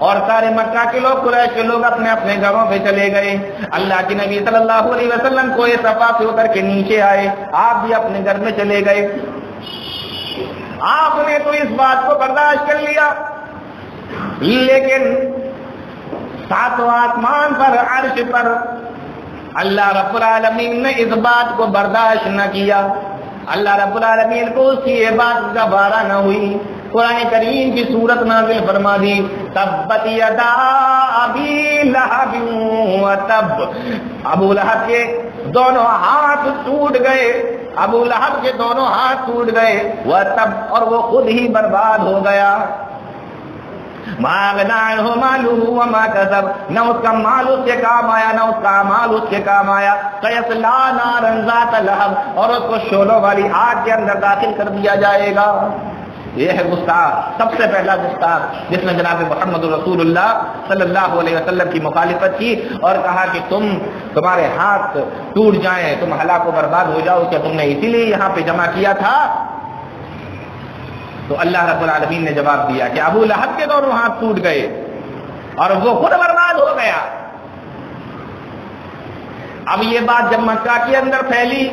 اور سارے مکہ کے لوگ، قریش کے لوگ اپنے اپنے گھروں پہ چلے گئے۔ اللہ کے نبی صلی اللہ علیہ وسلم کوئی صفا سے اتر کے نیچے آئے، آپ بھی اپنے گھر میں چلے گئے۔ آپ نے تو اس بات کو برداشت کر لیا، لیکن ساتوں آسمان پر، عرش پر اللہ رب العالمین نے اس بات کو برداشت نہ کیا۔ اللہ رب العالمین کو اس کی یہ بات گوارا نہ ہوئی، قرآن کریم کی سورت نازل فرما دی، تبت یدا ابی لہب وتب۔ ابو لہب کے دونوں ہاتھ ٹوٹ گئے، ابو لہب کے دونوں ہاتھ ٹوٹ گئے، وتب، اور وہ خود ہی برباد ہو گیا۔ ما اغنی عنہ مالہ وما کسب، نہ اس کا مال اس کے کام آیا، نہ اس کا اعمال اس کے کام آیا۔ سیصلی نارا ذات لہب، اور اس کو شعلوں والی آگ کے اندر داخل کر دیا جائے گا۔ یہ ہے گستاخ، سب سے پہلا گستاخ جس نے جناب محمد رسول اللہ صلی اللہ علیہ وسلم کی مخالفت کی اور کہا کہ تمہارے ہاتھ ٹوٹ جائیں، تم ہلاک و برباد ہو جاؤ، کہ تم نے اسی لیے یہاں پہ جمع کیا تھا۔ تو اللہ رب العالمین نے جواب دیا کہ ابو لہب کے دونوں ہاتھ ٹوٹ گئے اور وہ خود برباد ہو گیا۔ اب یہ بات جب مکہ کے اندر پھیلی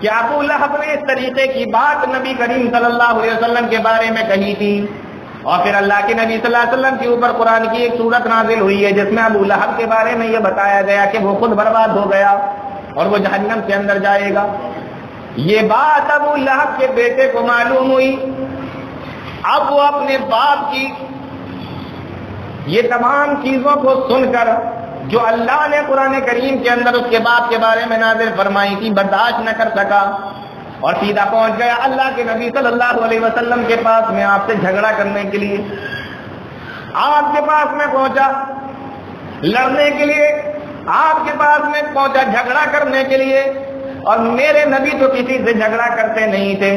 کہ ابو لہب نے اس طریقے کی بات نبی کریم صلی اللہ علیہ وسلم کے بارے میں کہی تھی، اور پھر اللہ کے نبی صلی اللہ علیہ وسلم کے اوپر قرآن کی ایک سورت نازل ہوئی ہے جس میں ابو لہب کے بارے میں یہ بتایا گیا کہ وہ خود برباد ہو گیا اور وہ جہنم کے اندر جائے گا۔ یہ بات ابو لہب کے بیٹے کو معلوم ہوئی۔ اب وہ اپنے باپ کی یہ تمام چیزوں کو سن کر جو اللہ نے قرآن کریم کے اندر اس کے باپ کے بارے میں نازل فرمائی تھی برداشت نہ کر سکا اور سیدھا پہنچ گیا اللہ کے نبی صلی اللہ علیہ وسلم کے پاس میں آپ سے جھگڑا کرنے کے لیے۔ آپ کے پاس میں پہنچا لڑنے کے لیے، آپ کے پاس میں پہنچا جھگڑا کرنے کے لیے، اور میرے نبی تو کسی سے جھگڑا کرتے نہیں تھے۔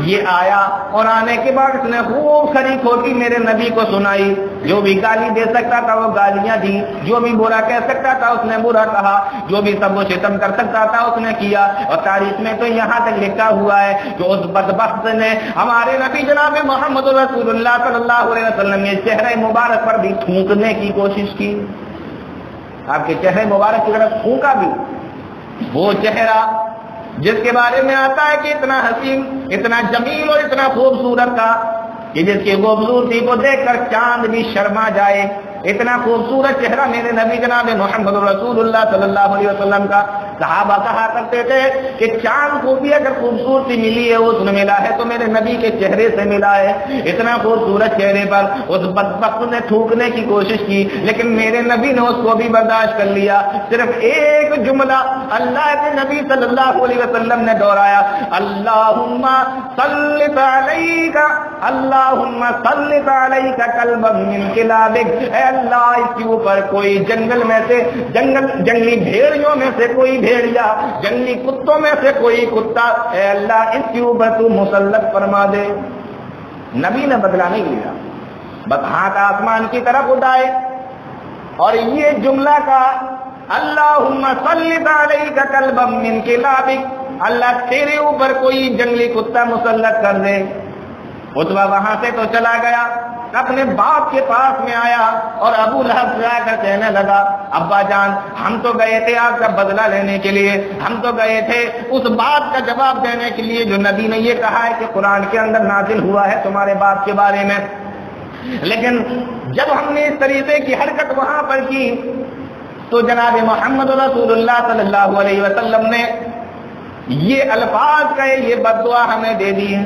یہ آیا اور آنے کے بعد اس نے خوب کھری کھوٹی میرے نبی کو سنائی، جو بھی گالی دے سکتا تھا وہ گالیاں دی، جو بھی برا کہہ سکتا تھا اس نے برا کہا، جو بھی سب و شتم کر سکتا تھا اس نے کیا۔ اور تاریخ میں تو یہاں تک لکھا ہوا ہے کہ اس بدبخت نے ہمارے نبی جناب محمد رسول اللہ صلی اللہ علیہ وسلم کے چہرے مبارک پر بھی تھوکنے کی کوشش کی، آپ کے چہرے مبارک کی طرف تھوکا بھی۔ وہ چہرہ جس کے بارے میں آتا ہے کہ اتنا حسین، اتنا جمیل اور اتنا خوبصورت تھا کہ جس کی خوبصورتی کو دیکھ کر چاند بھی شرما جائے، اتنا خوبصورت چہرہ میرے نبی جناب محمد رسول اللہ صلی اللہ علیہ وسلم کا۔ صحابہ کہا کرتے تھے کہ چاند کو بھی اگر خوبصورتی ملی ہے اس نے ملا ہے تو میرے نبی کے چہرے سے ملا ہے۔ اتنا خوبصورت چہرے پر اس بدبخت نے تھوکنے کی کوشش کی، لیکن میرے نبی نے اس کو بھی برداشت کر لیا۔ صرف ایک جملہ اللہ کے نبی صلی اللہ علیہ وسلم نے دہرایا، اللہم صلِّ علیک، اللہم صلِّ علیک کلبا من کلابک، اے اللہ اس کے اوپر کوئی جنگل میں سے جنگلی بھیڑیوں میں سے کوئی بھیڑیا، جنگلی کتوں میں سے کوئی کتا، اے اللہ اس کے اوپر تو مسلط فرما دے۔ نبی نے بدلا نہیں لیا، بس ہاتھ آسمان کی طرف اٹھائے اور یہ جملہ کہا، اللہم صلی علیک کلبا من کلابک، اللہ تیرے اوپر کوئی جنگلی کتا مسلط کر دے۔ عتبہ وہاں سے تو چلا گیا، اپنے باپ کے پاس میں آیا اور ابو لہب سے آ کر کہنے لگا، ابا جان ہم تو گئے تھے آپ کا بدلہ لینے کے لیے، ہم تو گئے تھے اس بات کا جواب دینے کے لیے جو نبی نے یہ کہا ہے کہ قرآن کے اندر نازل ہوا ہے تمہارے باپ کے بارے میں، لیکن جب ہم نے اس طریقے کی حرکت وہاں پر کی تو جناب محمد رسول اللہ صلی اللہ علیہ وسلم نے یہ الفاظ کہے، یہ بد دعا ہمیں دے دی ہے۔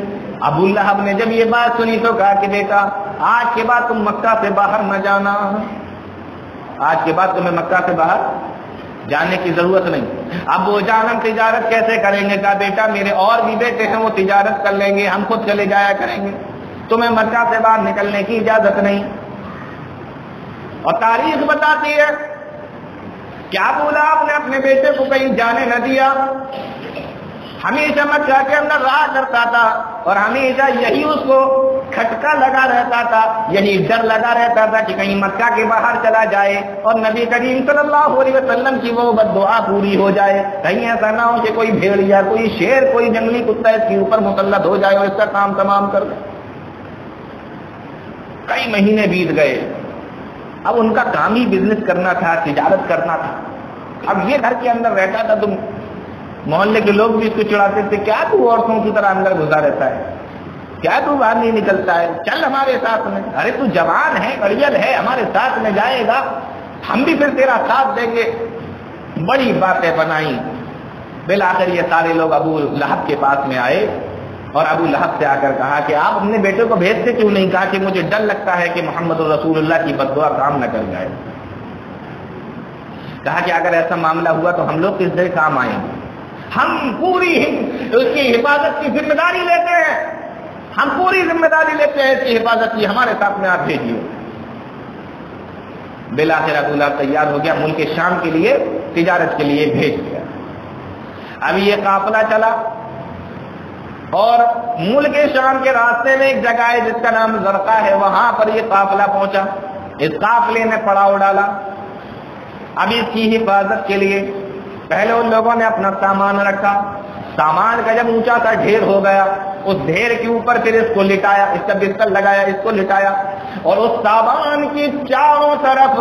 ابو لہب نے جب یہ بات سنی تو کہا کہ بیٹا آج کے بعد تم مکہ سے باہر نہ جانا، آج کے بعد تمہیں مکہ سے باہر جانے کی ضرورت نہیں۔ اب وہ جان ہم تجارت کیسے کریں گے؟ کہا بیٹا میرے اور بھی بیٹے ہیں وہ تجارت کر لیں گے، ہم خود چلے جایا کریں گے، تمہیں مکہ سے باہر نکلنے کی اجازت نہیں۔ اور تاریخ بتاتی ہے کہ ابو لہب نے اپنے بیٹے کو کہیں جانے نہ دیا، ہمیشہ مکہ کے اندر رہا کرتا تھا اور ہمیشہ یہی اس کو کھٹکا لگا رہتا تھا، یہی ڈر لگا رہتا تھا کہ کہیں مکہ کے باہر چلا جائے اور نبی کریم صلی اللہ علیہ وسلم کی وہ بد دعا پوری ہو جائے، کہیں ایسا نہ ہو کہ کوئی بھیڑیا، کوئی شیر، کوئی جنگلی کتا اس کے اوپر مسلط ہو جائے اور اس کا کام تمام کر دے۔ کئی مہینے بیت گئے، اب ان کا کام ہی بزنس کرنا تھا، تجارت کرنا تھا۔ اب یہ گھر کے اندر رہتا تھا، تو محلے کے لوگ بھی اس کو چڑھاتے تھے، کیا تو عورتوں کی طرح اندر گھسا رہتا ہے، کیا تو باہر نہیں نکلتا ہے، چل ہمارے ساتھ میں، ارے تو جوان ہے، اڑیل ہے، ہمارے ساتھ میں جائے گا، ہم بھی پھر تیرا ساتھ دیں گے۔ بڑی باتیں بنائی۔ بالآخر یہ سارے لوگ ابو لہب کے پاس میں آئے اور ابو لہب سے آ کر کہا کہ آپ اپنے بیٹے کو بھیجتے کیوں نہیں؟ کہا کہ مجھے ڈر لگتا ہے کہ محمد رسول اللہ کی بد دعا کام نہ کر جائے۔ کہا کہ اگر ایسا معاملہ ہوا تو ہم لوگ کس دیر کام آئیں گے؟ ہم پوری اس کی حفاظت کی ذمہ داری لیتے ہیں، ہم پوری ذمہ داری لیتے ہیں اس کی حفاظت کی، ہمارے ساتھ میں آپ بھیجیے۔ بالآخر ابو لہب تیار ہو گیا، ملک شام کے لیے تجارت کے لیے بھیج دیا۔ اب یہ قافلہ چلا اور ملک شام کے راستے میں ایک جگہ ہے جس کا نام زرقہ ہے، وہاں پر یہ قافلہ پہنچا۔ اس قافلے نے پڑاؤ ڈالا۔ اب اس کی حفاظت کے لیے پہلے ان لوگوں نے اپنا سامان رکھا، سامان کا جب اونچا سا ڈھیر ہو گیا، اس ڈھیر کے اوپر پھر اس کو لٹایا، اس کا بستر لگایا، اس کو لٹایا، اور اس سامان کی چاروں طرف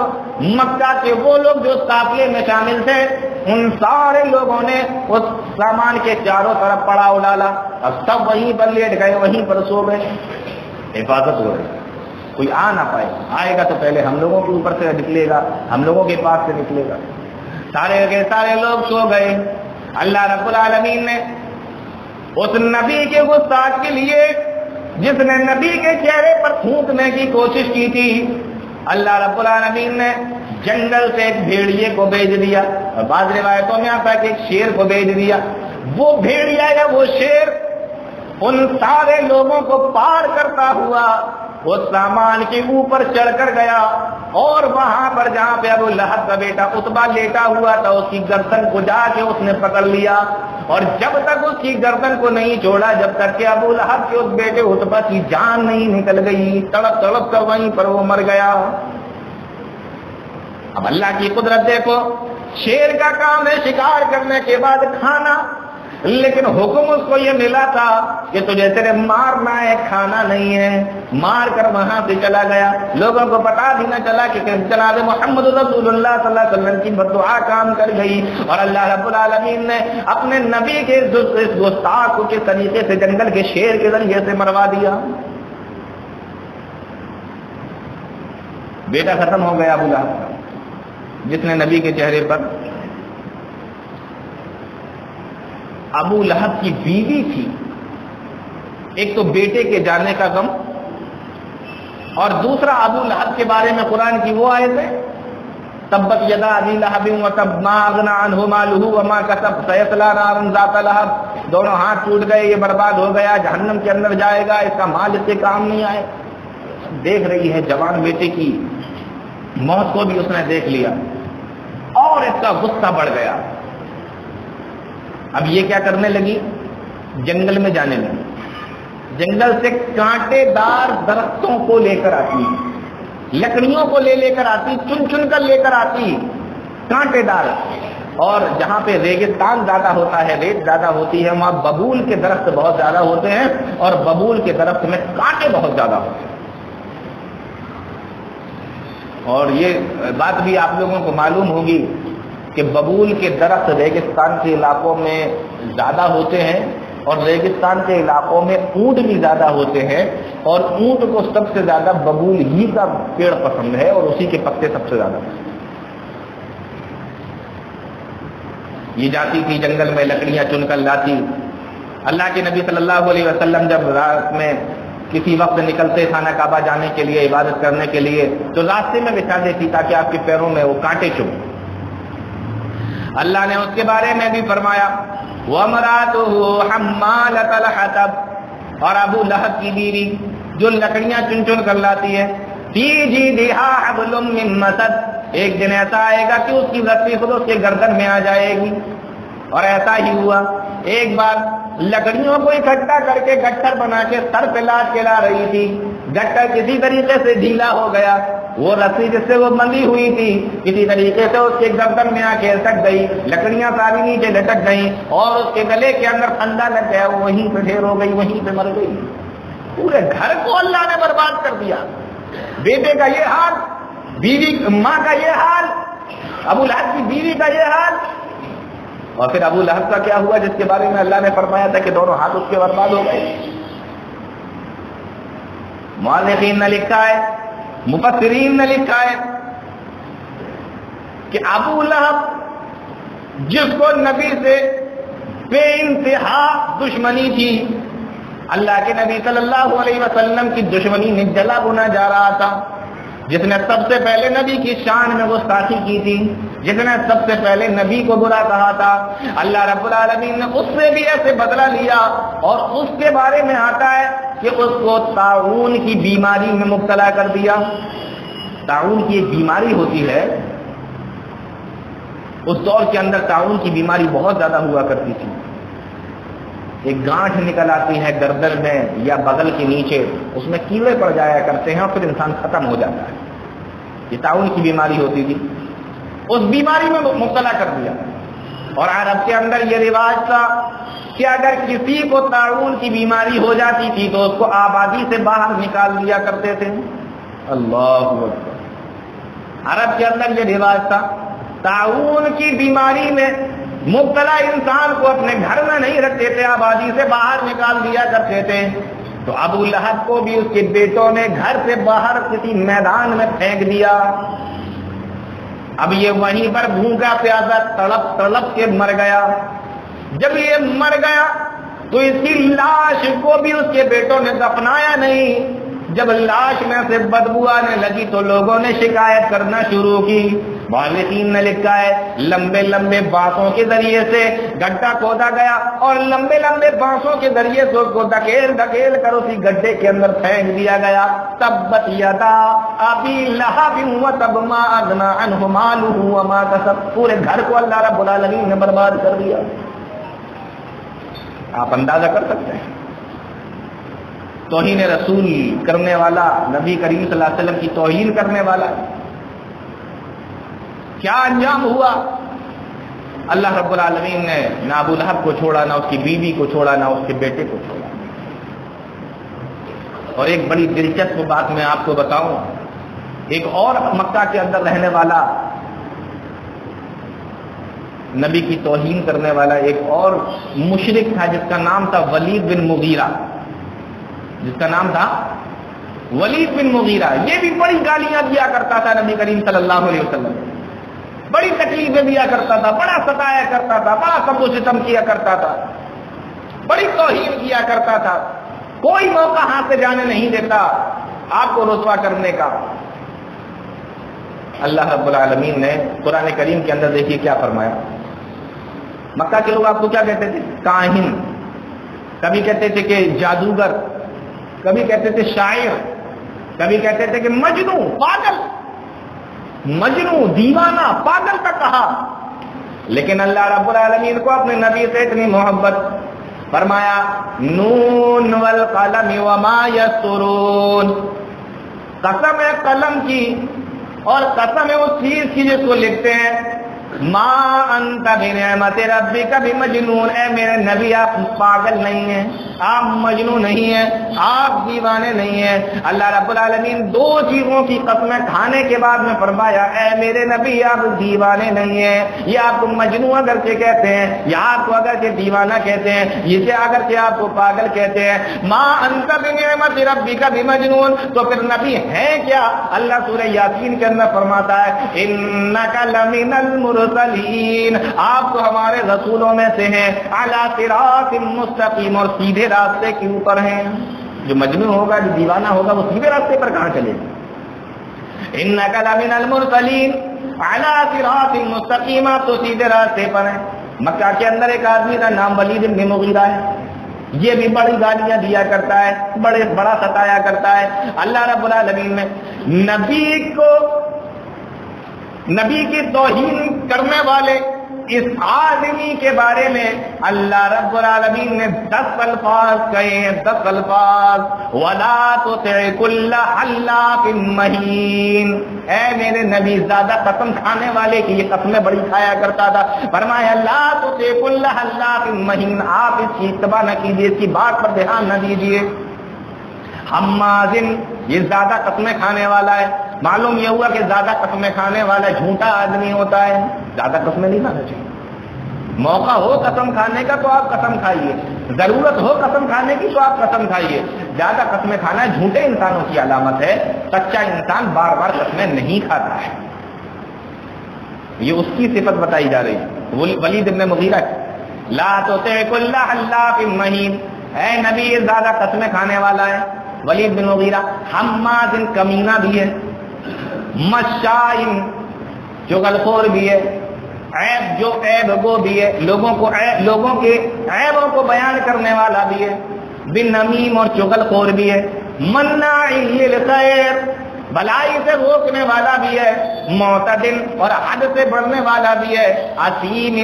مکہ کے وہ لوگ جو قافلے میں شامل تھے، ان سارے لوگوں نے اس سامان کے چاروں طرف پڑاؤ ڈالا، اب سب وہیں پر لیٹ گئے، وہیں پر سو گئے۔ حفاظت ہو رہی، کوئی آ نہ پائے، آئے گا تو پہلے ہم لوگوں کے اوپر سے نکلے گا، ہم لوگوں کے پاس سے نکلے گا۔ سارے کے سارے لوگ سو گئے۔ اللہ رب العالمین نے اس نبی کے گستاخ کے لیے جس نے نبی کے چہرے پر تھوکنے کی کوشش کی تھی، اللہ رب العالمین نے جنگل سے ایک بھیڑیے کو بھیج دیا، اور بعض روایتوں میں آتا ہے کہ ایک شیر کو بھیج دیا۔ وہ بھیڑیا یا وہ شیر ان سارے لوگوں کو پار کرتا ہوا اس سامان کے اوپر چڑھ کر گیا، اور وہاں پر جہاں پہ ابو لہب کا بیٹا عتبہ لیٹا ہوا تھا، اس کی گردن کو جا کے اس نے پکڑ لیا، اور جب تک اس کی گردن کو نہیں چھوڑا، جب تک کہ ابو لہب کے اس بیٹے عتبہ کی جان نہیں نکل گئی، تڑپ تڑپ کر وہیں پر وہ مر گیا۔ اب اللہ کی قدرت دیکھو، شیر کا کام ہے شکار کرنے کے بعد کھانا، لیکن حکم اس کو یہ ملا تھا کہ تجھے تیرے مارنا ہے، کھانا نہیں ہے۔ مار کر وہاں سے چلا گیا، لوگوں کو پتا بھی نہ چلا کہ جناب محمد رسول اللہ صلی اللہ علیہ وسلم کی بددعا کام کر گئی، اور اللہ رب العالمین نے اپنے نبی کے اس گستاخ کو کس طریقے سے جنگل کے شیر کے ذریعے سے مروا دیا۔ بیٹا ختم ہو گیا ابو لہب، جس نے نبی کے چہرے پر۔ ابو لہب کی بیوی تھی، ایک تو بیٹے کے جانے کا غم، اور دوسرا ابو لہب کے بارے میں قرآن کی وہ آیت ہے، تبت یدا ابی لہب وتب ما اغنی عنہ مالہ وما کسب سیصلی نارا ذات لہب، دونوں ہاتھ ٹوٹ گئے، یہ برباد ہو گیا، جہنم کے اندر جائے گا، اس کا مال اس کے کام نہیں آئے۔ دیکھ رہی ہے جوان بیٹے کی موت کو بھی اس نے دیکھ لیا، اور اس کا غصہ بڑھ گیا۔ اب یہ کیا کرنے لگی؟ جنگل میں جانے لگی، جنگل سے کانٹے دار درختوں کو لے کر آتی، لکڑیوں کو لے کر آتی، چن چن کر لے کر آتی، کانٹے دار۔ اور جہاں پہ ریگستان زیادہ ہوتا ہے، ریت زیادہ ہوتی ہے، وہاں ببول کے درخت بہت زیادہ ہوتے ہیں، اور ببول کے درخت میں کانٹے بہت زیادہ ہوتے ہیں۔ اور یہ بات بھی آپ لوگوں کو معلوم ہوگی کہ ببول کے درخت ریگستان کے علاقوں میں زیادہ ہوتے ہیں، اور ریگستان کے علاقوں میں اونٹ بھی زیادہ ہوتے ہیں، اور اونٹ کو سب سے زیادہ ببول ہی کا پیڑ پسند ہے، اور اسی کے پتے سب سے زیادہ پسند۔ یہ جاتی تھی جنگل میں، لکڑیاں چن کر لاتی۔ اللہ کے نبی صلی اللہ علیہ وسلم جب رات میں کسی وقت نکلتے خانہ کعبہ جانے کے لیے، عبادت کرنے کے لیے، تو راستے میں بچھا دیتی تاکہ آپ کے پیروں میں وہ کانٹے چبھیں۔ اللہ نے اس کے بارے میں بھی فرمایا وَامْرَأَتُهُ حَمَّالَةَ الْحَطَبِ، اور ابو لہب کی بیوی جو لکڑیاں چن چن کر لاتی ہے، فِي جِيدِهَا حَبْلٌ مِّن مَّسَدٍ، ایک دن ایسا آئے گا کہ اس کی رسی خود اس کے گردن میں آ جائے گی۔ اور ایسا ہی ہوا۔ ایک بار لکڑیوں کو اکٹھا کر کے گٹھر بنا کے سر پہ لاٹ کے لا رہی تھی. گٹھر کسی طریقے سے ڈھیلا ہو گیا, وہ رسی جس سے وہ بندھی ہوئی تھی کسی طریقے سے اس کے گردن میں آ کے لٹک گئی, لکڑیاں ساری نیچے لٹک گئیں اور اس کے گلے کے اندر پھندا لگ گیا, وہ وہیں پہ ڈھیر ہو گئی, وہیں پہ مر گئی. پورے گھر کو اللہ نے برباد کر دیا. بیٹے کا یہ حال, بیوی ماں کا یہ حال, ابو لہب کی بیوی کا یہ حال. اور پھر ابو لہب کا کیا ہوا جس کے بارے میں اللہ نے فرمایا تھا کہ دونوں ہاتھ اس کے برباد ہو گئے. مؤرخین نے لکھا ہے, مفسرین نے لکھا ہے کہ ابو لہب جس کو نبی سے بے انتہا دشمنی تھی, اللہ کے نبی صلی اللہ علیہ وسلم کی دشمنی میں جلا بنا جا رہا تھا, جس نے سب سے پہلے نبی کی شان میں گستاخی کی تھی, جس نے سب سے پہلے نبی کو برا کہا تھا, اللہ رب العالمین نے اس سے بھی ایسے بدلہ لیا. اور اس کے بارے میں آتا ہے کہ اس کو طاعون کی بیماری میں مبتلا کر دیا. طاعون کی ایک بیماری ہوتی ہے, اس دور کے اندر طاعون کی بیماری بہت زیادہ ہوا کرتی تھی. ایک گانٹھ نکل آتی ہے گردن میں یا بغل کے نیچے, اس میں کیڑے پڑ جایا کرتے ہیں اور پھر انسان ختم ہو جاتا ہے. یہ طاعون کی بیماری ہوتی تھی, اس بیماری میں مبتلا کر دیا. اور عرب کے اندر یہ رواج تھا کہ اگر کسی کو طاعون کی بیماری ہو جاتی تھی تو اس کو آبادی سے باہر نکال دیا کرتے تھے. اللہ اکبر. عرب کے اندر یہ رواج تھا, طاعون کی بیماری میں مبتلا انسان کو اپنے گھر میں نہیں رکھتے تھے, آبادی سے باہر نکال دیا کرتے تھے. تو ابو لہب کو بھی اس کے بیٹوں نے گھر سے باہر کسی میدان میں پھینک دیا. اب یہ وہیں پر بھوکا پیاسا تڑپ تڑپ کے مر گیا. جب یہ مر گیا تو اس کی لاش کو بھی اس کے بیٹوں نے دفنایا نہیں. جب لاش میں سے بدبو آنے لگی تو لوگوں نے شکایت کرنا شروع کی. مؤرخین نے لکھا ہے لمبے لمبے بانسوں کے ذریعے سے گڈھا کھودا گیا اور لمبے لمبے بانسوں کے ذریعے سے اس کو دھکیل دھکیل کر اسی گڈھے کے اندر پھینک دیا گیا. تبت یدا ابی لہب وتب ما اغنی عنہ مالہ وما کسب. پورے گھر کو اللہ رب العالمین نے برباد کر دیا. آپ اندازہ کر سکتے ہیں توہین رسول کرنے والا, نبی کریم صلی اللہ علیہ وسلم کی توہین کرنے والا کیا انجام ہوا. اللہ رب العالمین نے نہ ابو لہب کو چھوڑا, نہ اس کی بیوی کو چھوڑا, نہ اس کے بیٹے کو چھوڑا. اور ایک بڑی دلچسپ بات میں آپ کو بتاؤں, ایک اور مکہ کے اندر رہنے والا نبی کی توہین کرنے والا ایک اور مشرک تھا جس کا نام تھا ولید بن مغیرہ. جس کا نام تھا ولید بن مغیرہ. یہ بھی بڑی گالیاں دیا کرتا تھا نبی کریم صلی اللہ علیہ وسلم, بڑی تکلیفیں دیا کرتا تھا, بڑا ستایا کرتا تھا, بڑا سب و ستم کیا کرتا تھا, بڑی توہین کیا کرتا تھا. کوئی موقع ہاتھ سے جانے نہیں دیتا آپ کو رسوا کرنے کا. اللہ رب العالمین نے قرآن کریم کے اندر دیکھیے کیا فرمایا. مکہ کے لوگ آپ کو کیا کہتے تھے؟ کاہن. کبھی کہتے تھے کہ جادوگر, کبھی کہتے تھے شاعر, کبھی کہتے تھے کہ مجنو, پاگل. مجنو, دیوانہ, پاگل کا کہا. لیکن اللہ رب العالمین کو اپنے نبی سے اتنی محبت, فرمایا نون والقلم وما یسطرون. قسم ہے قلم کی اور قسم ہے اس چیز کی جس کو لکھتے ہیں. ما انت بنعمت ربک بمجنون. اے میرے نبی آپ پاگل نہیں ہیں, آپ مجنون نہیں ہیں, آپ دیوانے نہیں ہیں. اللہ رب العالمین دو چیزوں کی قسمیں کھانے کے بعد میں فرمایا اے میرے نبی آپ دیوانے نہیں ہیں. یہ آپ کو مجنون اگرچہ کہتے ہیں, یا آپ کو اگرچہ دیوانہ کہتے ہیں, اسے اگرچہ آپ کو پاگل کہتے ہیں. ما انت بنعمت ربک بمجنون. تو پھر نبی ہے کیا؟ اللہ سورہ یاسین کے اندر فرماتا ہے انک لمن المرسلین, آپ تو ہمارے رسولوں میں سے ہیں, علی صراط مستقیم, اور سیدھے راستے کے اوپر ہیں. جو مجنون ہوگا, جو دیوانہ ہوگا, وہ سیدھے راستے پر کہاں چلے گا؟ انک لمن المرسلین علی صراط مستقیم, آپ تو سیدھے راستے پر ہیں. مکہ کے اندر ایک آدمی کا نام ولید بن مغیرہ ہے. یہ بھی بڑی گالیاں دیا کرتا ہے, بڑا ستایا کرتا ہے. اللہ رب العالمین نے نبی کی توہین کرنے والے اس آدمی کے بارے میں اللہ رب العالمین نے 10 الفاظ کہے ہیں، 10 الفاظ، وَلَا تُطِعْ كُلَّ حَلَّافٍ مَّهِينٍ، اے میرے نبی زیادہ قسم کھانے والے کی، یہ قسمیں بڑی کھایا کرتا تھا، فرمایا لا تُطِعْ كُلَّ حَلَّافٍ مَّهِينٍ، آپ اس کی اتباع نہ کیجیے، اس کی بات پر دھیان نہ دیجیے، حمازن، یہ زیادہ قسمیں کھانے والا ہے، معلوم یہ ہوا کہ زیادہ قسمیں کھانے والا جھوٹا آدمی ہوتا ہے، زیادہ قسمیں نہیں کھانا چاہیے، موقع ہو قسم کھانے کا تو آپ قسم کھائیے، ضرورت ہو قسم کھانے کی تو آپ قسم کھائیے، زیادہ قسمیں کھانا جھوٹے انسانوں کی علامت ہے، سچا انسان بار بار قسمیں نہیں کھاتا ہے، یہ اس کی صفت بتائی جا رہی ہے، ولید ابن مغیرہ، لا تطع کل حلاف مہین، اے نبی یہ زیادہ قسمیں کھانے والا ہے، ولید بن مغیرہ، حماد کمینہ بھی ہے، مشائن چغل خور بھی ہے، عیب گو بھی ہے، لوگوں کے عیبوں کو بیان کرنے والا بھی ہے، بن نمیم اور چغل خور بھی ہے، مناع للخیر، بھلائی سے روکنے والا بھی ہے، معتدل اور حد سے بڑھنے والا بھی ہے، عصیم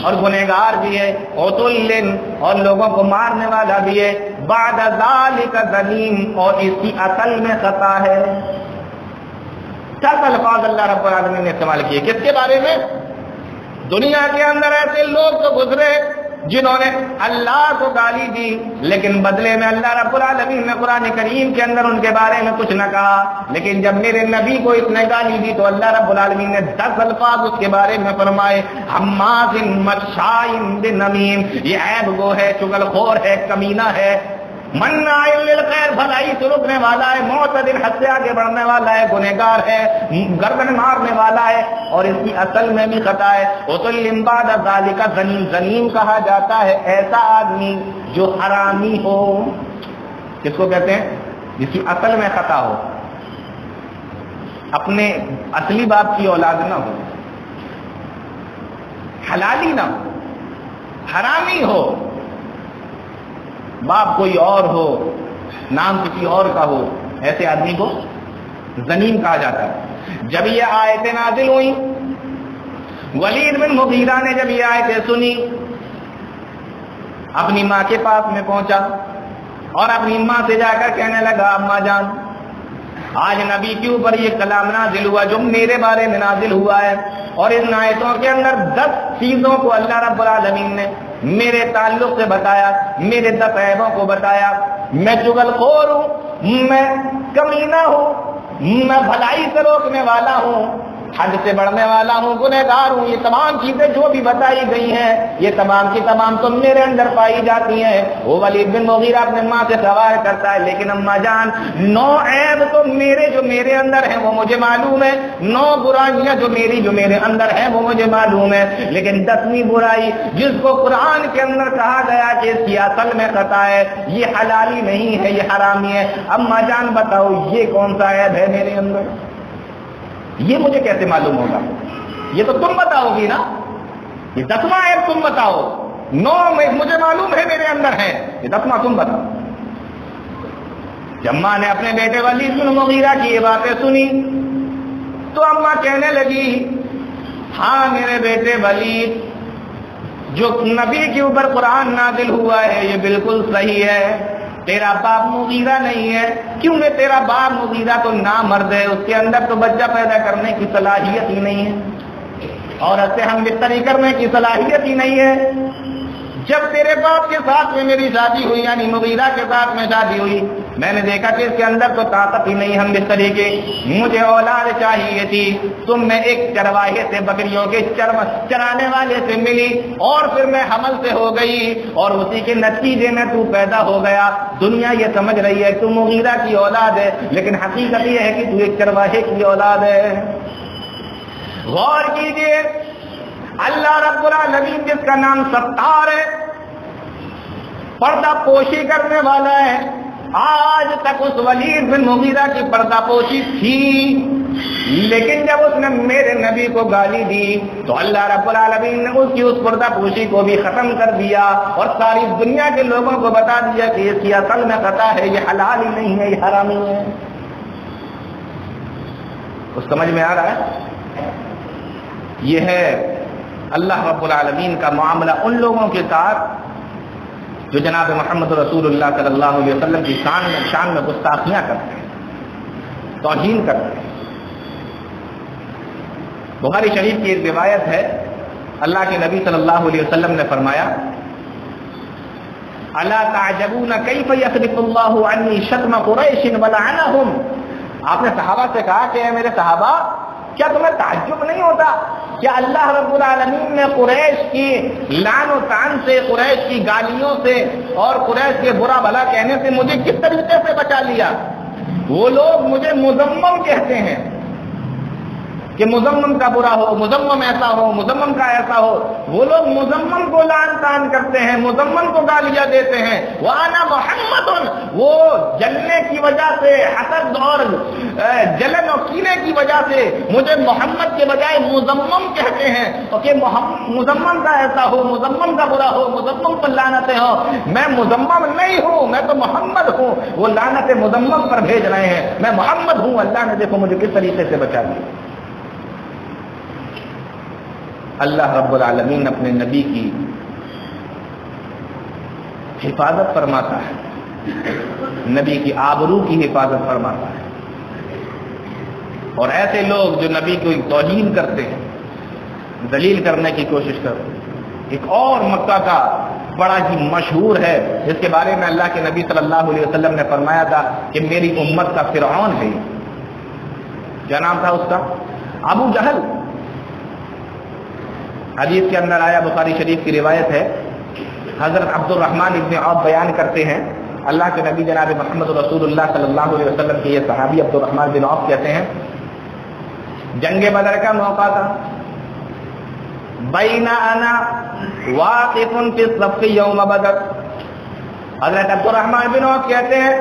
اور گنہگار بھی ہے، عتل اور لوگوں کو مارنے والا بھی ہے، بعد ذالک ظلیم، اور اس کی اصل میں خطا ہے۔ 10 الفاظ اللہ رب العالمین نے استعمال کیے، کس کے بارے میں؟ دنیا کے اندر ایسے لوگ تو گزرے جنہوں نے اللہ کو گالی دی، لیکن بدلے میں اللہ رب العالمین نے قرآن کریم کے اندر ان کے بارے میں کچھ نہ کہا، لیکن جب میرے نبی کو اس نے گالی دی تو اللہ رب العالمین نے 10 الفاظ اس کے بارے میں فرمائے، حماز مشاء بنمیم، یہ عیب گو ہے، چغل خور ہے، کمینہ ہے، مناع للخیر، بھلائی سے روکنے والا ہے، معتدل حد سے آگے بڑھنے والا ہے، گنہگار ہے، گردن مارنے والا ہے، اور اس کی اصل میں بھی خطا ہے، عتل بعد ذالک ظلیم، ظلیم کہا جاتا ہے ایسا آدمی جو حرامی ہو، کس کو کہتے ہیں؟ جس کی اصل میں خطا ہو، اپنے اصلی باپ کی اولاد نہ ہو، حلالی نہ ہو، حرامی ہو، باپ کوئی اور ہو، نام کسی اور کا ہو، ایسے آدمی کو ظلیم کہا جاتا ہے۔ جب یہ آیتیں نازل ہوئی، ولید بن مغیرہ نے جب یہ آیتیں سنی، اپنی ماں کے پاس میں پہنچا اور اپنی ماں سے جا کر کہنے لگا، اماں جان، آج نبی کے اوپر یہ کلام نازل ہوا جو میرے بارے میں نازل ہوا ہے، اور ان آیتوں کے اندر 10 چیزوں کو اللہ رب العالمین نے میرے تعلق سے بتایا، میرے 10 عیبوں کو بتایا، میں چغل خور ہوں، میں کمینہ ہوں، میں بھلائی سے روکنے والا ہوں، حد سے بڑھنے والا ہوں، گنہگار ہوں، یہ تمام چیزیں جو بھی بتائی گئی ہیں یہ تمام کی تمام تو میرے اندر پائی جاتی ہیں۔ وہ ولید بن مغیرہ اپنے ماں سے سوال کرتا ہے، لیکن اماں جان 9 عیب تو جو میرے اندر ہیں وہ مجھے معلوم ہے، 9 برائیاں جو میرے اندر ہیں وہ مجھے معلوم ہے، لیکن 10ویں برائی جس کو قرآن کے اندر کہا گیا کہ اس کی اصل میں خطا ہے، یہ حلالی نہیں ہے، یہ حرامی ہے، اماں جان بتاؤ یہ کون سا عیب ہے میرے اندر؟ یہ مجھے کیسے معلوم ہوگا؟ یہ تو تم بتاؤ گی نا، یہ 10واں عیب تم بتاؤ، 9 مجھے معلوم ہے میرے اندر ہے، یہ 10واں تم بتاؤ۔ جب ماں نے اپنے بیٹے ولید بن مغیرہ کی یہ باتیں سنی تو اماں کہنے لگی، ہاں میرے بیٹے ولید، جو نبی کے اوپر قرآن نازل ہوا ہے یہ بالکل صحیح ہے، تیرا باپ مغیرہ نہیں ہے، کیونکہ تیرا باپ مغیرہ تو نامرد ہے، اس کے اندر تو بچہ پیدا کرنے کی صلاحیت ہی نہیں ہے، عورت سے ہم بستری کرنے کی صلاحیت ہی نہیں ہے۔ جب تیرے باپ کے ساتھ میں میری شادی ہوئی، یعنی مغیرہ کے ساتھ میں شادی ہوئی، میں نے دیکھا کہ اس کے اندر تو طاقت ہی نہیں ہم بستری کے، مجھے اولاد چاہیے تھی، تم میں ایک چرواہے سے بکریوں کے چرانے والے سے ملی، اور پھر میں حمل سے ہو گئی، اور اسی کے نتیجے میں تو پیدا ہو گیا۔ دنیا یہ سمجھ رہی ہے تو مغیرہ کی اولاد ہے، لیکن حقیقت یہ ہے کہ تو ایک چرواہے کی اولاد ہے۔ غور کیجئے، اللہ رب العالمین جس کا نام ستار ہے، پردہ پوشی کرنے والا ہے، آج تک اس ولید بن مغیرہ کی پردہ پوشی تھی، لیکن جب اس نے میرے نبی کو گالی دی تو اللہ رب العالمین نے اس کی اس پردہ پوشی کو بھی ختم کر دیا، اور ساری دنیا کے لوگوں کو بتا دیا کہ اس کی اصل میں خطا ہے، یہ حلال ہی نہیں ہے، یہ حرامی ہے۔ کچھ سمجھ میں آ رہا ہے؟ یہ ہے اللہ رب العالمین کا معاملہ ان لوگوں کے ساتھ جو جناب محمد رسول اللہ صلی اللہ علیہ وسلم کی شان میں گستاخیاں کرتے ہیں، توہین کرتے ہیں۔ بخاری شریف کی ایک روایت ہے، اللہ کے نبی صلی اللہ علیہ وسلم نے فرمایا الا تعجبون کیف یصرف اللہ عنی شتم قریش ولعنہم۔ آپ نے صحابہ سے کہا کہ اے میرے صحابہ، کیا تمہیں تعجب نہیں ہوتا کہ اللہ رب العالمین نے قریش کی لعن و طعن سے، قریش کی گالیوں سے اور قریش کے برا بھلا کہنے سے مجھے کس طریقے سے بچا لیا؟ وہ لوگ مجھے مذمم کہتے ہیں کہ مذمم کا برا ہو، مذمم ایسا ہو، مذمم کا ایسا ہو۔ وہ لوگ مذمم کو لعن طعن کرتے ہیں، مذمم کو گالیاں دیتے ہیں۔ وَأَنَا مُحَمَّدٌ، وہ جلنے کی وجہ سے، حسد اور جلن اور کینے کی وجہ سے مجھے محمد کے بجائے مذمم کہتے ہیں، اور کہ مذمم کا ایسا ہو، مذمم کا برا ہو، مذمم پر لعنتیں ہوں۔ میں مذمم نہیں ہوں، میں تو محمد ہوں۔ وہ لعنت مذمم پر بھیج رہے ہیں، میں محمد ہوں۔ اللہ نے دیکھو مجھے کس طریقے سے بچا لیا۔ اللہ رب العالمین اپنے نبی کی حفاظت فرماتا ہے، نبی کی آبرو کی حفاظت فرماتا ہے، اور ایسے لوگ جو نبی کو توہین کرتے ہیں، ذلیل کرنے کی کوشش کرتے ہیں۔ ایک اور مکہ کا بڑا ہی مشہور ہے، جس کے بارے میں اللہ کے نبی صلی اللہ علیہ وسلم نے فرمایا تھا کہ میری امت کا فرعون ہے۔ کیا نام تھا اس کا؟ ابو جہل۔ حدیث کے اندر آیا، بخاری شریف کی روایت ہے، حضرت عبد الرحمن ابن عوف بیان کرتے ہیں، اللہ کے نبی جناب محمد رسول اللہ صلی اللہ علیہ وسلم کے یہ صحابی عبد الرحمن بن عوف کہتے ہیں، جنگ بدر کا موقع تھا، بین انا واقف فی الصف یوم بدر۔ حضرت عبد الرحمن بن عوف کہتے ہیں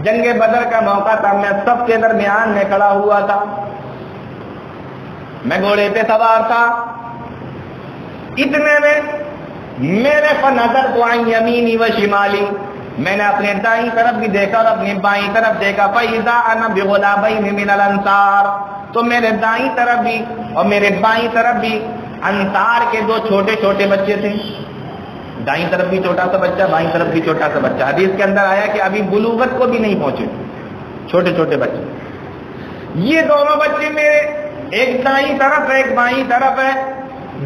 جنگ بدر کا موقع تھا، میں صف کے درمیان میں کھڑا ہوا تھا، میں گھوڑے پہ سوار تھا، اتنے میں میرے پر نظر تو آئی یمینی و شمالی، میں نے اپنے دائیں طرف بھی دیکھا اور اپنی بائیں طرف دیکھا، فَإِذَا أَنَا بِغُلَامَيْنِ مِنَ الْأَنصَارِ، تو میرے دائیں طرف بھی اور میرے بائیں طرف بھی انصار کے دو چھوٹے چھوٹے بچے تھے، دائیں طرف بھی چھوٹا سا بچہ، بائیں طرف بھی چھوٹا سا بچہ۔ حدیث کے اندر آیا کہ ابھی بلوغت کو بھی نہیں پہنچے، چھوٹے چھوٹے بچے۔ یہ دونوں بچے میرے، ایک دائیں طرف ہے ایک بائیں طرف ہے،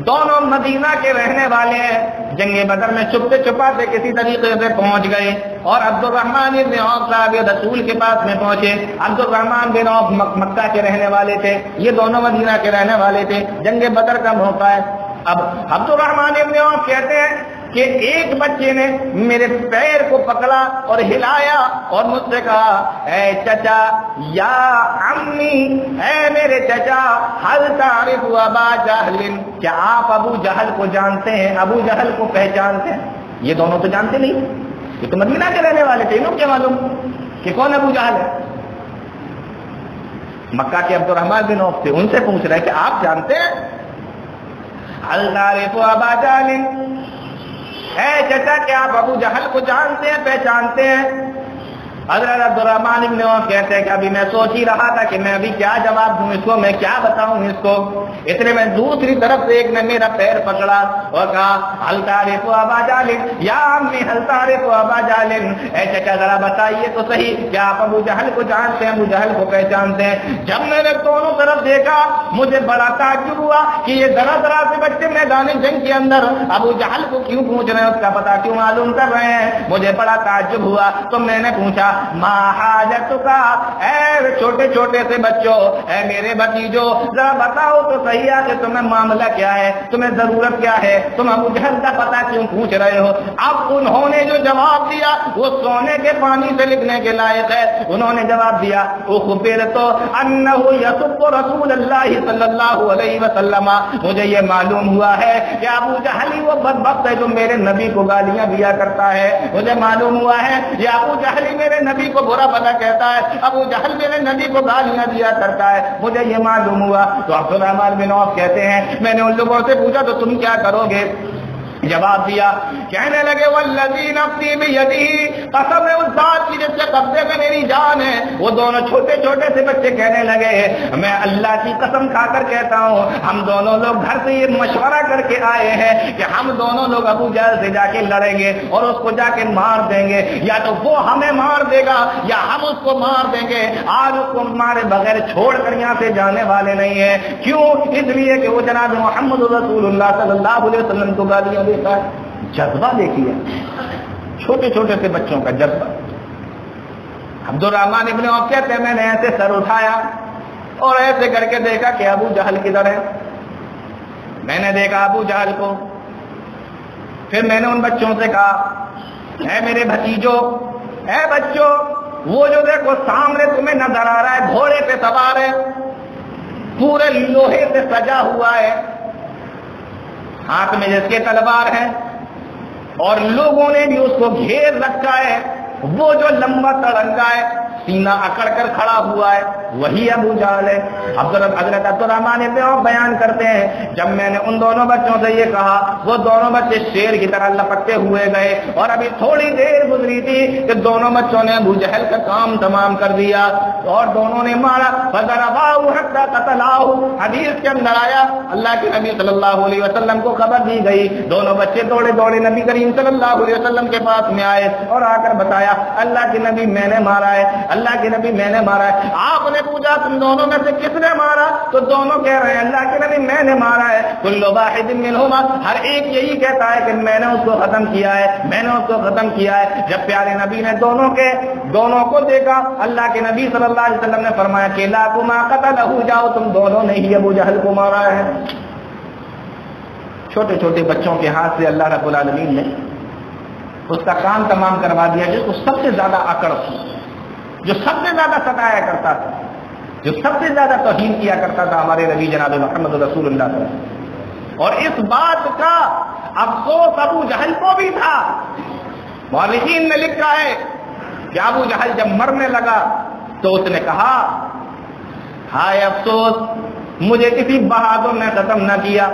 دونوں مدینہ کے رہنے والے ہیں، جنگ بدر میں چھپتے چھپاتے کسی طریقے سے پہنچ گئے، اور عبد الرحمن بن عوف صاحب رسول کے پاس میں پہنچے۔ عبد الرحمن بن عوف مکہ کے رہنے والے تھے، یہ دونوں مدینہ کے رہنے والے تھے، جنگ بدر کا موقع ہے۔ اب عبد الرحمن بن عوف کہتے ہیں کہ ایک بچے نے میرے پیر کو پکڑا اور ہلایا اور مجھ سے کہا، اے چچا یا عمی، اے میرے چچا، حل تعرف ابا جہل، کیا آپ ابو جہل کو جانتے ہیں، ابو جہل کو پہچانتے ہیں؟ یہ دونوں تو جانتے نہیں، یہ تو مدینہ کے رہنے والے تھے، انہوں کیا معلوم کہ کون ابو جہل ہے؟ مکہ کے عبد الرحمن بن عوف تھے، ان سے پوچھ رہے کہ آپ جانتے ہیں؟ حل تعرف ابا جہل، اے چچا کیا آپ ابو جہل کو جانتے ہیں، پہچانتے ہیں؟ حضرت عبد الرحمن بن عوف کہتے ہیں کہ ابھی میں سوچ ہی رہا تھا کہ میں ابھی کیا جواب دوں اس کو، میں کیا بتاؤں اس کو، اتنے میں دوسری طرف سے ایک نے میرا پیر پکڑا اور کہا، حل تعرف ابا جہل یا امی، حل تعرف ابا جہل، اے چچا ذرا بتائیے تو صحیح، کیا آپ ابو جہل کو جانتے ہیں، ابو جہل کو پہچانتے ہیں؟ جب میں نے دونوں طرف دیکھا مجھے بڑا تعجب ہوا کہ یہ ذرا ذرا سے بچے میدان جنگ کے اندر ابو جہل کو کیوں پوچھ رہے ہیں، اس کا پتہ کیوں معلوم کر رہے ہیں؟ مجھے بڑا تعجب ہوا، تو میں نے پوچھا، ما حاجتک، اے چھوٹے چھوٹے سے بچوں، اے میرے بھتیجو، ذرا بتاؤ تو صحیح ہے کہ تمہیں معاملہ کیا ہے، تمہیں ضرورت کیا ہے، تم ابو جہل کا پتہ کیوں پوچھ رہے ہو؟ اب انہوں نے جو جواب دیا وہ سونے کے پانی سے لکھنے کے لائق ہے۔ انہوں نے جواب دیا، اخبرت انہ یسب رسول اللہ صلی اللہ علیہ وسلم، مجھے یہ معلوم ہوا ہے کہ ابو جہل ہی وہ بدبخت ہے جو میرے نبی کو گالیاں دیا کرتا ہے، مجھے معلوم ہوا ہے یہ ابو جہل ہی میرے نبی کو برا بھلا کہتا ہے، ابو جہل میرے نبی کو گالیاں دیا کرتا ہے، مجھے یہ معلوم ہوا۔ تو عبد الرحمن بن عوف کہتے ہیں میں نے ان لوگوں سے پوچھا تو تم کیا کرو گے؟ جواب دیا، کہنے لگے والذی نفسی بیدہ، قسم ہے اس ذات کی جس کے قبضے میں میری جان ہے۔ وہ دونوں چھوٹے چھوٹے سے بچے کہنے لگے میں اللہ کی قسم کھا کر کہتا ہوں ہم دونوں لوگ گھر سے یہ مشورہ کر کے آئے ہیں کہ ہم دونوں لوگ ابو جہل سے جا کے لڑیں گے اور اس کو جا کے مار دیں گے، یا تو وہ ہمیں مار دے گا یا ہم اس کو مار دیں گے، آج اس کو مارے بغیر چھوڑ کر یہاں سے جانے والے نہیں ہیں۔ کیوں؟ اس لیے کہ وہ جناب محمد رسول اللہ صلی اللہ علیہ وسلم کو گالیاں دیتا ہے۔ جذبہ دیکھیے، چھوٹے چھوٹے سے بچوں کا جذبہ۔ عبد الرحمن ابن عوف کہتے ہیں میں نے ایسے سر اٹھایا اور ایسے کر کے دیکھا کہ ابو جہل کدھر ہے۔ میں نے دیکھا ابو جہل کو، پھر میں نے ان بچوں سے کہا اے میرے بھتیجوں، اے بچوں، وہ جو دیکھو سامنے تمہیں نظر آ رہا ہے گھوڑے پہ سوار ہے، پورے لوہے سے سجا ہوا ہے، ہاتھ میں جس کے تلوار ہے اور لوگوں نے بھی اس کو گھیر رکھا ہے، وہ جو لمبا تڑنگا ہے سینہ اکڑ کر کھڑا ہوا ہے وہی ابو جہل ہے۔ حضرت عبد الرحمن ابن عوف بیان کرتے ہیں جب میں نے ان دونوں بچوں سے یہ کہا وہ دونوں بچے شیر کی طرح لپکتے ہوئے گئے اور ابھی تھوڑی دیر گزری تھی کہ دونوں بچوں نے ابو جہل کا کام تمام کر دیا اور دونوں نے مارا۔ فضرباه حتى قتلاه، حدیث کے اندر آیا اللہ کے نبی صلی اللہ علیہ وسلم کو خبر دی گئی، دونوں بچے دوڑے دوڑے نبی کریم صلی اللہ علیہ وسلم کے پاس میں آئے اور آ کر بتایا اللہ کے نبی میں نے مارا ہے، اللہ کے نبی میں نے مارا ہے۔ آپ نے پوچھا تم دونوں میں سے کس نے مارا؟ تو دونوں کہہ رہے ہیں اللہ کے نبی میں نے مارا ہے۔ کل واحد منہما، ہر ایک یہی کہتا ہے کہ میں نے اس کو ختم کیا ہے، میں نے اس کو ختم کیا ہے۔ جب پیارے نبی نے دونوں کو دیکھا اللہ کے نبی صلی اللہ علیہ وسلم نے فرمایا کہ لا کما قتلہ، جاؤ تم دونوں نے ہی ابو جہل کو مارا ہے۔ چھوٹے چھوٹے بچوں کے ہاتھ سے اللہ رب العالمین نے اس کا کام تمام کروا دیا جس کو سب سے زیادہ اکڑ تھی، جو سب سے زیادہ ستایا کرتا تھا، جو سب سے زیادہ توہین کیا کرتا تھا ہمارے نبی جناب محمد رسول اللہ صلی اللہ علیہ وسلم۔ اور اس بات کا افسوس ابو جہل کو بھی تھا۔ مورخین نے لکھا ہے کہ ابو جہل جب مرنے لگا تو اس نے کہا ہائے افسوس، مجھے کسی بہادر نے ختم نہ کیا،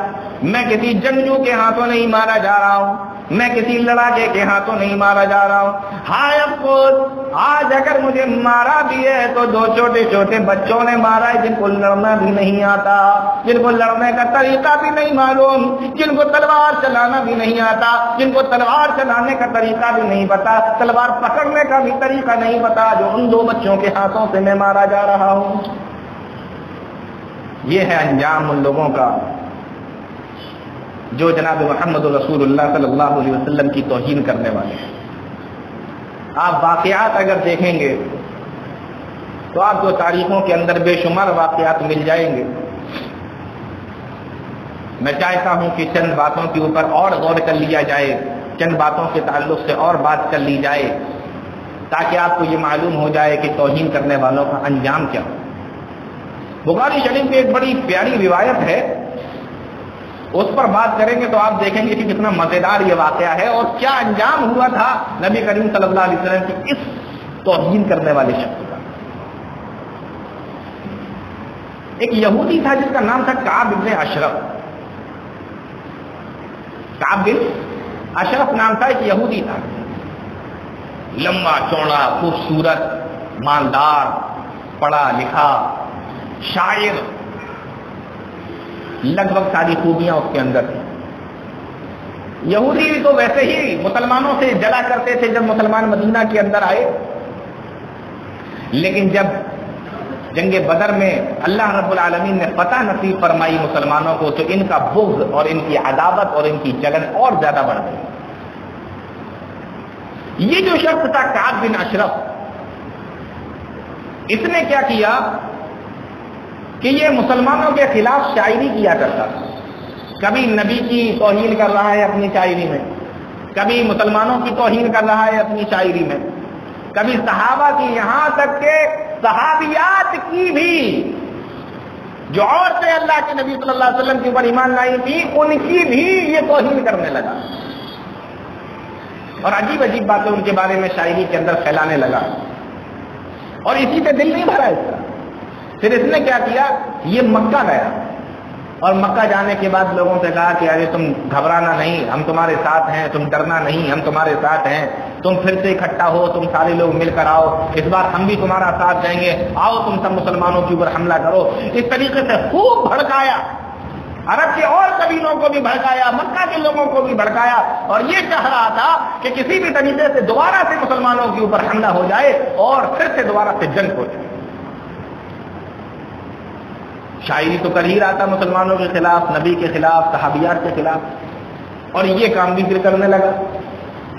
میں کسی جنگجو کے ہاتھوں نہیں مارا جا رہا ہوں، میں کسی لڑاکے کے ہاتھوں نہیں مارا جا رہا ہوں۔ ہائے افسوس، آج اگر مجھے مارا بھی ہے تو دو چھوٹے چھوٹے بچوں نے مارا ہے جن کو لڑنا بھی نہیں آتا، جن کو لڑنے کا طریقہ بھی نہیں معلوم، جن کو تلوار چلانا بھی نہیں آتا، جن کو تلوار چلانے کا طریقہ بھی نہیں پتا، تلوار پکڑنے کا بھی طریقہ نہیں پتا، جو ان دو بچوں کے ہاتھوں سے میں مارا جا رہا ہوں۔ یہ ہے انجام ان لوگوں کا جو جناب محمد رسول اللہ صلی اللہ علیہ وسلم کی توہین کرنے والے ہیں۔ آپ واقعات اگر دیکھیں گے تو آپ کو تاریخوں کے اندر بے شمار واقعات مل جائیں گے۔ میں چاہتا ہوں کہ چند باتوں کے اوپر اور غور کر لیا جائے، چند باتوں کے تعلق سے اور بات کر لی جائے تاکہ آپ کو یہ معلوم ہو جائے کہ توہین کرنے والوں کا انجام کیا ہو۔ بخاری شریف میں ایک بڑی پیاری روایت ہے، اس پر بات کریں گے تو آپ دیکھیں گے کہ کتنا مزیدار یہ واقعہ ہے اور کیا انجام ہوا تھا نبی کریم صلی اللہ علیہ وسلم کی اس توہین کرنے والے شخص کا۔ ایک یہودی تھا جس کا نام تھا کعب بن اشرف۔ کعب بن اشرف نام تھا، ایک یہودی تھا، لمبا چوڑا خوبصورت مالدار پڑھا لکھا شاعر، لگ بھگ ساری خوبیاں اس کے اندر تھیں۔ یہودی تو ویسے ہی مسلمانوں سے جلا کرتے تھے جب مسلمان مدینہ کے اندر آئے، لیکن جب جنگ بدر میں اللہ رب العالمین نے فتح نصیب فرمائی مسلمانوں کو تو ان کا بغض اور ان کی عداوت اور ان کی جلن اور زیادہ بڑھ گئی۔ یہ جو شخص تھا کعب بن اشرف، اس نے کیا کیا کہ یہ مسلمانوں کے خلاف شاعری کیا کرتا تھا۔ کبھی نبی کی توہین کر رہا ہے اپنی شاعری میں، کبھی مسلمانوں کی توہین کر رہا ہے اپنی شاعری میں، کبھی صحابہ کی، یہاں تک کہ صحابیات کی بھی، جو عورتیں اللہ کے نبی صلی اللہ علیہ وسلم کے اوپر ایمان لائی تھی ان کی بھی یہ توہین کرنے لگا اور عجیب عجیب باتیں ان کے بارے میں شاعری کے اندر پھیلانے لگا۔ اور اسی پہ دل نہیں بھرا اس کا، پھر اس نے کیا کیا، یہ مکہ گیا اور مکہ جانے کے بعد لوگوں سے کہا کہ ارے تم گھبرانا نہیں، ہم تمہارے ساتھ ہیں، تم ڈرنا نہیں، ہم تمہارے ساتھ ہیں، تم پھر سے اکٹھا ہو، تم سارے لوگ مل کر آؤ، اس بار ہم بھی تمہارا ساتھ دیں گے، آؤ تم سب مسلمانوں کے اوپر حملہ کرو۔ اس طریقے سے خوب بھڑکایا، عرب کے اور قبیلوں کو بھی بھڑکایا، مکہ کے لوگوں کو بھی بھڑکایا، اور یہ چاہ رہا تھا کہ کسی بھی طریقے سے دوبارہ سے مسلمانوں کے اوپر حملہ ہو جائے اور پھر سے دوبارہ سے جنگ ہو جائے۔ شاعری تو کر ہی رہا تھا مسلمانوں کے خلاف، نبی کے خلاف، صحابیات کے خلاف، اور یہ کام بھی پھر کرنے لگا۔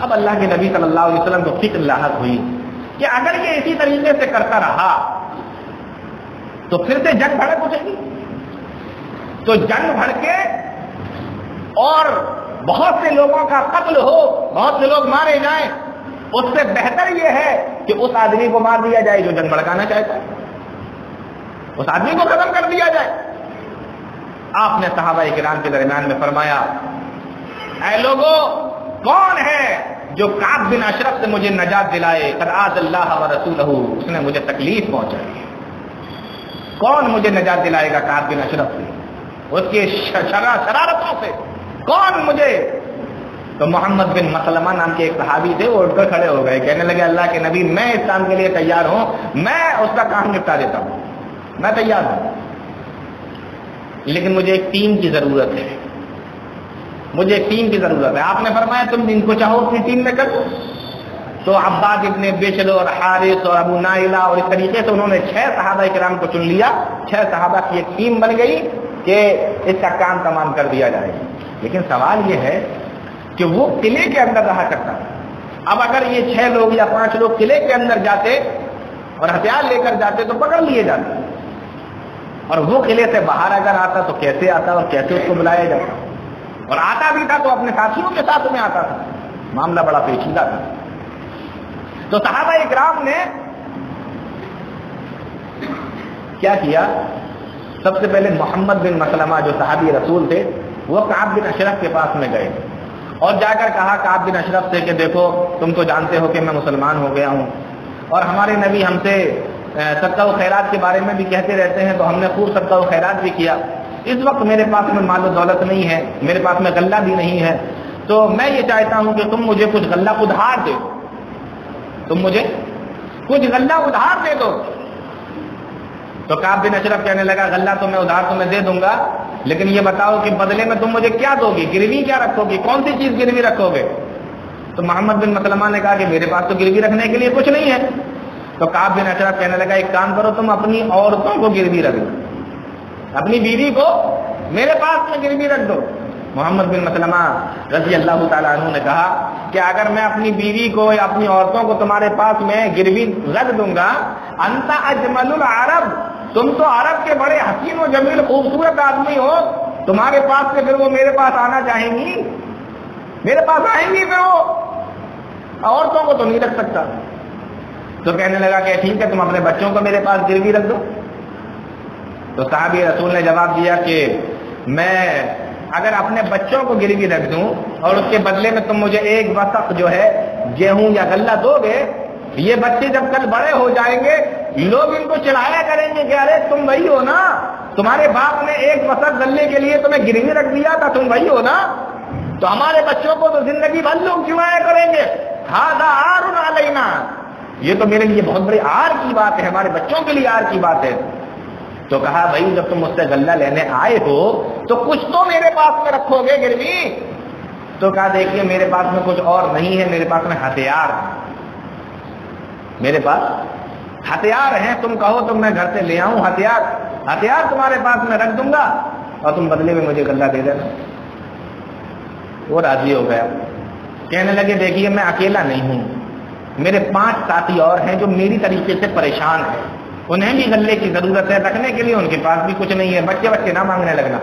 اب اللہ کے نبی صلی اللہ علیہ وسلم کو فکر لاحق ہوئی کہ اگر یہ اسی طریقے سے کرتا رہا تو پھر سے جنگ بھڑک اٹھے گی، تو جنگ بھڑکے اور بہت سے لوگوں کا قتل ہو، بہت سے لوگ مارے جائیں، اس سے بہتر یہ ہے کہ اس آدمی کو مار دیا جائے جو جنگ بھڑکانا چاہتا ہے، اس آدمی کو ختم کر دیا جائے۔ آپ نے صحابہ کرام کے درمیان میں فرمایا، اے لوگوں، کون ہے جو کعب بن اشرف سے مجھے نجات دلائے؟ قد آذ اللہ و رسولہ، اس نے مجھے تکلیف پہنچائی ہے، کون مجھے نجات دلائے گا کعب بن اشرف سے، اس کے شرارتوں سے؟ کون مجھے؟ تو محمد بن مسلمہ نام کے ایک صحابی تھے، وہ اٹھ کر کھڑے ہو گئے، کہنے لگے اللہ کے نبی، میں اس کام کے لیے تیار ہوں، میں اس کا کام نپٹا دیتا ہوں، میں تیار ہوں، لیکن مجھے ایک ٹیم کی ضرورت ہے، مجھے ایک ٹیم کی ضرورت ہے۔ آپ نے فرمایا تم جن کو چاہو اپنی ٹیم میں کرو۔ تو عباد ابن بشر اور حارث اور ابو نائلہ اور اس طریقے سے انہوں نے 6 صحابہ کرام کو چن لیا، 6 صحابہ کی ایک ٹیم بن گئی کہ اس کا کام تمام کر دیا جائے۔ لیکن سوال یہ ہے کہ وہ قلعے کے اندر رہا کرتا ہے، اب اگر یہ 6 لوگ یا 5 لوگ قلعے کے اندر جاتے اور ہتھیار لے کر جاتے تو پکڑ لیے جاتے، اور وہ قلعے سے باہر اگر آتا تو کیسے آتا اور کیسے اس کو بلایا جاتا، اور آتا بھی تھا تو اپنے ساتھیوں کے ساتھ میں آتا تھا، معاملہ بڑا پیچیدہ تھا۔ تو صحابہ اکرام نے کیا کیا؟ سب سے پہلے محمد بن مسلمہ جو صحابی رسول تھے، وہ کعب بن اشرف کے پاس میں گئے اور جا کر کہا کعب بن اشرف سے کہ دیکھو، تم تو جانتے ہو کہ میں مسلمان ہو گیا ہوں، اور ہمارے نبی ہم سے صدقہ و خیرات کے بارے میں بھی کہتے رہتے ہیں، تو ہم نے خوب صدقہ و خیرات بھی کیا۔ اس وقت میرے پاس میں مال و دولت نہیں ہے، میرے پاس میں غلہ بھی نہیں ہے، تو میں یہ چاہتا ہوں کہ تم مجھے کچھ غلہ ادھار دے، تم مجھے کچھ غلہ ادھار دے دو۔ تو کعب بن اشرف کہنے لگا غلہ تو میں ادھار تمہیں دے دوں گا، لیکن یہ بتاؤ کہ بدلے میں تم مجھے کیا دو گی، گروی کیا رکھو گی، کون سی چیز گروی رکھو گے؟ تو محمد بن مسلمہ نے کہا کہ میرے پاس تو گروی رکھنے کے لیے کچھ نہیں ہے۔ تو کعب بن اشرف کہنے لگا ایک کام کرو، تم اپنی عورتوں کو گروی رکھ دو، اپنی بیوی کو میرے پاس میں گروی رکھ دو۔ محمد بن مسلمہ رضی اللہ تعالیٰ عنہ نے کہا کہ اگر میں اپنی بیوی کو یا اپنی عورتوں کو تمہارے پاس میں گروی رکھ دوں گا، انت اجمل العرب، تم تو عرب کے بڑے حسین و جمیل خوبصورت آدمی ہو، تمہارے پاس سے پھر وہ میرے پاس آنا چاہیں گی، میرے پاس آئیں گی، پھر وہ عورتوں کو تو نہیں رکھ سکتا۔ تو کہنے لگا کہ ٹھیک ہے، تم اپنے بچوں کو میرے پاس گروی رکھ دو۔ تو صحابی رسول نے جواب دیا کہ میں اگر اپنے بچوں کو گروی رکھ دوں اور اس کے بدلے میں تم مجھے ایک وسق جو ہے گیہوں یا غلہ دو گے، یہ بچے جب کل بڑے ہو جائیں گے لوگ ان کو چڑھایا کریں گے کہ ارے تم وہی ہو نا، تمہارے باپ نے ایک وسق غلے کے لیے تمہیں گروی رکھ دیا تھا، تم وہی ہو نا، تو ہمارے بچوں کو تو زندگی بھر لوگ چڑھایا کریں گے، ھذا عار علینا، یہ تو میرے لیے بہت بڑی آر کی بات ہے، ہمارے بچوں کے لیے آر کی بات ہے۔ تو کہا بھائی جب تم مجھ سے غلہ لینے آئے ہو تو کچھ تو میرے پاس میں رکھو گے گروی۔ تو کہا دیکھیے میرے پاس میں کچھ اور نہیں ہے، میرے پاس میں ہتھیار، میرے پاس ہتھیار ہیں، تم کہو تو میں گھر سے لے آؤں ہتھیار تمہارے پاس میں رکھ دوں گا اور تم بدلے میں مجھے غلہ دے دینا۔ وہ راضی ہو گیا، کہنے لگے دیکھیے میں اکیلا نہیں ہوں، میرے 5 ساتھی اور ہیں جو میری طریقے سے پریشان ہیں، انہیں بھی غلے کی ضرورت ہے، رکھنے کے لیے ان کے پاس بھی کچھ نہیں ہے، بچے نہ مانگنے لگنا،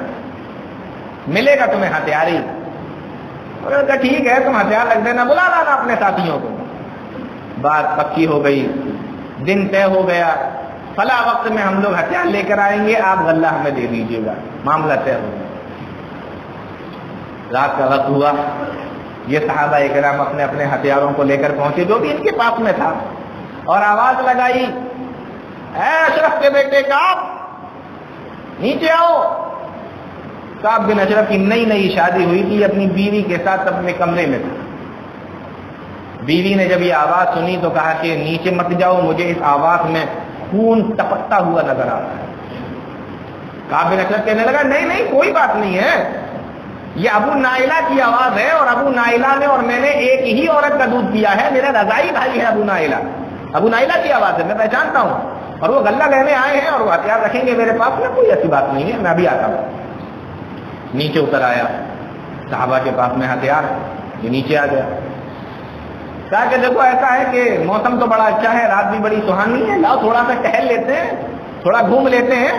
ملے گا تمہیں ہتھیار ہی۔ انہوں نے کہا ٹھیک ہے تم ہتھیار رکھ دینا، بلا لانا اپنے ساتھیوں کو۔ بات پکی ہو گئی، دن طے ہو گیا، فلاں وقت میں ہم لوگ ہتھیار لے کر آئیں گے، آپ غلہ ہمیں دے دیجیے گا، معاملہ طے ہو گیا۔ رات کا وقت ہوا، یہ صحابہ کرام اپنے اپنے ہتھیاروں کو لے کر پہنچے جو بھی ان کے پاس میں تھا، اور آواز لگائی اے اشرف کے بیٹے کعب نیچے آؤ، کعب بن اشرف کی نئی نئی شادی ہوئی تھی، اپنی بیوی کے ساتھ اپنے کمرے میں تھے. بیوی نے جب یہ آواز سنی تو کہا کہ نیچے مت جاؤ، مجھے اس آواز میں خون ٹپکتا ہوا نظر آ رہا ہے. کعب بن اشرف کہنے لگا نہیں نہیں کوئی بات نہیں ہے، یہ ابو نائلہ کی آواز ہے، اور ابو نائلہ نے اور میں نے ایک ہی عورت کا دودھ پیا ہے، میرا رضائی بھائی ہے ابو نائلہ. ابو نائلہ کی آواز ہے، میں پہچانتا ہوں، اور وہ غلہ لینے آئے ہیں اور وہ ہتھیار رکھیں گے میرے پاس. میں کوئی ایسی بات نہیں ہے، میں ابھی آتا ہوں. نیچے اتر آیا، صحابہ کے پاس میں ہتھیار، یہ نیچے آ گیا. کہا کہ دیکھو ایسا ہے کہ موسم تو بڑا اچھا ہے، رات بھی بڑی سہانی ہے، لاؤ تھوڑا سا ٹہل لیتے ہیں، تھوڑا گھوم لیتے ہیں،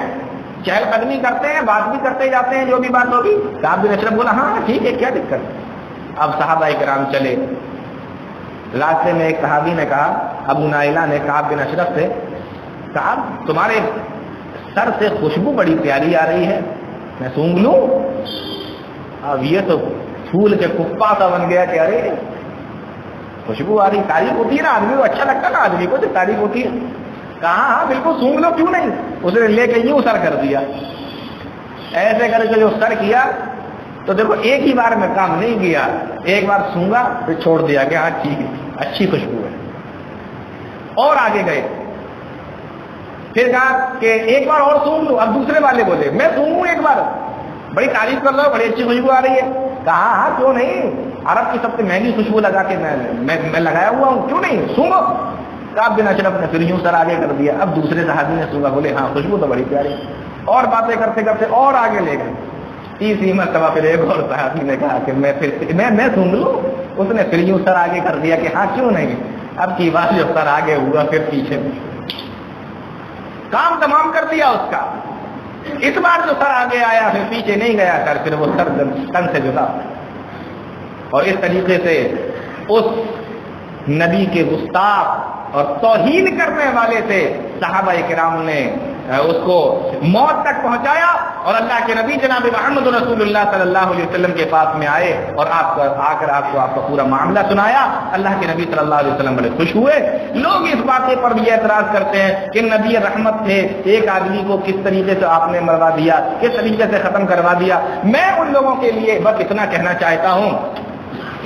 چہل قدمی کرتے ہیں، بات بھی کرتے جاتے ہیں جو بھی بات ہوگی. کعب بن اشرف بولا ہاں ٹھیک ہے کیا دقت. اب صحابہ کرام چلے. راستے میں ایک صحابی نے کہا، ابو نائلہ نے کعب بن اشرف سے، کعب تمہارے سر سے خوشبو بڑی پیاری آ رہی ہے، میں سونگھ لوں؟ اب یہ تو پھول کے کپا سا بن گیا کہ ارے خوشبو آ رہی، تعریف ہوتی ہے نا آدمی کو، اچھا لگتا ہے نا آدمی کو جب تعریف ہوتی ہے. کہا ہاں بالکل سونگھ لو کیوں نہیں. اس نے لے کے یوں سر کر دیا، ایسے کر کے جو سر کیا تو دیکھو ایک ہی بار میں کام نہیں کیا، ایک بار سونگا پھر چھوڑ دیا کہ ہاں ٹھیک ہے اچھی خوشبو ہے. اور آگے گئے، پھر کہا کہ ایک بار اور سونگ لو. اب دوسرے والے بولے میں سونگوں ایک بار، بڑی تعریف کر رہا ہوں، بڑی اچھی خوشبو آ رہی ہے. کہا ہاں کیوں نہیں، عرب کی سب سے مہنگی خوشبو لگا کے میں لگایا ہوا ہوں، کیوں نہیں سونگو. کعب بن اشرف نے پھر یوں سر آگے کر دیا. اب دوسرے صحابی نے سونگا، بولے ہاں خوشبو تو بڑی پیاری. اور باتیں کرتے کرتے اور آگے لے گئے. تیسری مرتبہ پھر ایک اور صحابی نے کہا کہ میں سونگ لوں. اس نے پھر یوں سر آگے کر دیا کہ ہاں کیوں نہیں. اب کی بات جو سر آگے ہوا پھر پیچھے کام تمام کر دیا اس کا. اس بار جو سر آگے آیا پھر پیچھے نہیں گیا سر، پھر وہ سر تن سے جدا. اور اس طریقے سے اس نبی کے گستاخ اور توہین کرنے والے سے صحابہ کرام نے اس کو موت تک پہنچایا. اور اللہ کے نبی جناب محمد رسول اللہ صلی اللہ علیہ وسلم کے پاس میں آئے اور آپ کا پورا معاملہ سنایا. اللہ کے نبی صلی اللہ علیہ وسلم بڑے خوش ہوئے. لوگ اس باتیں پر بھی اعتراض کرتے ہیں کہ نبی رحمت تھے، ایک آدمی کو کس طریقے سے آپ نے مروا دیا، کس طریقے سے ختم کروا دیا. میں ان لوگوں کے لیے بس اتنا کہنا چاہتا ہوں،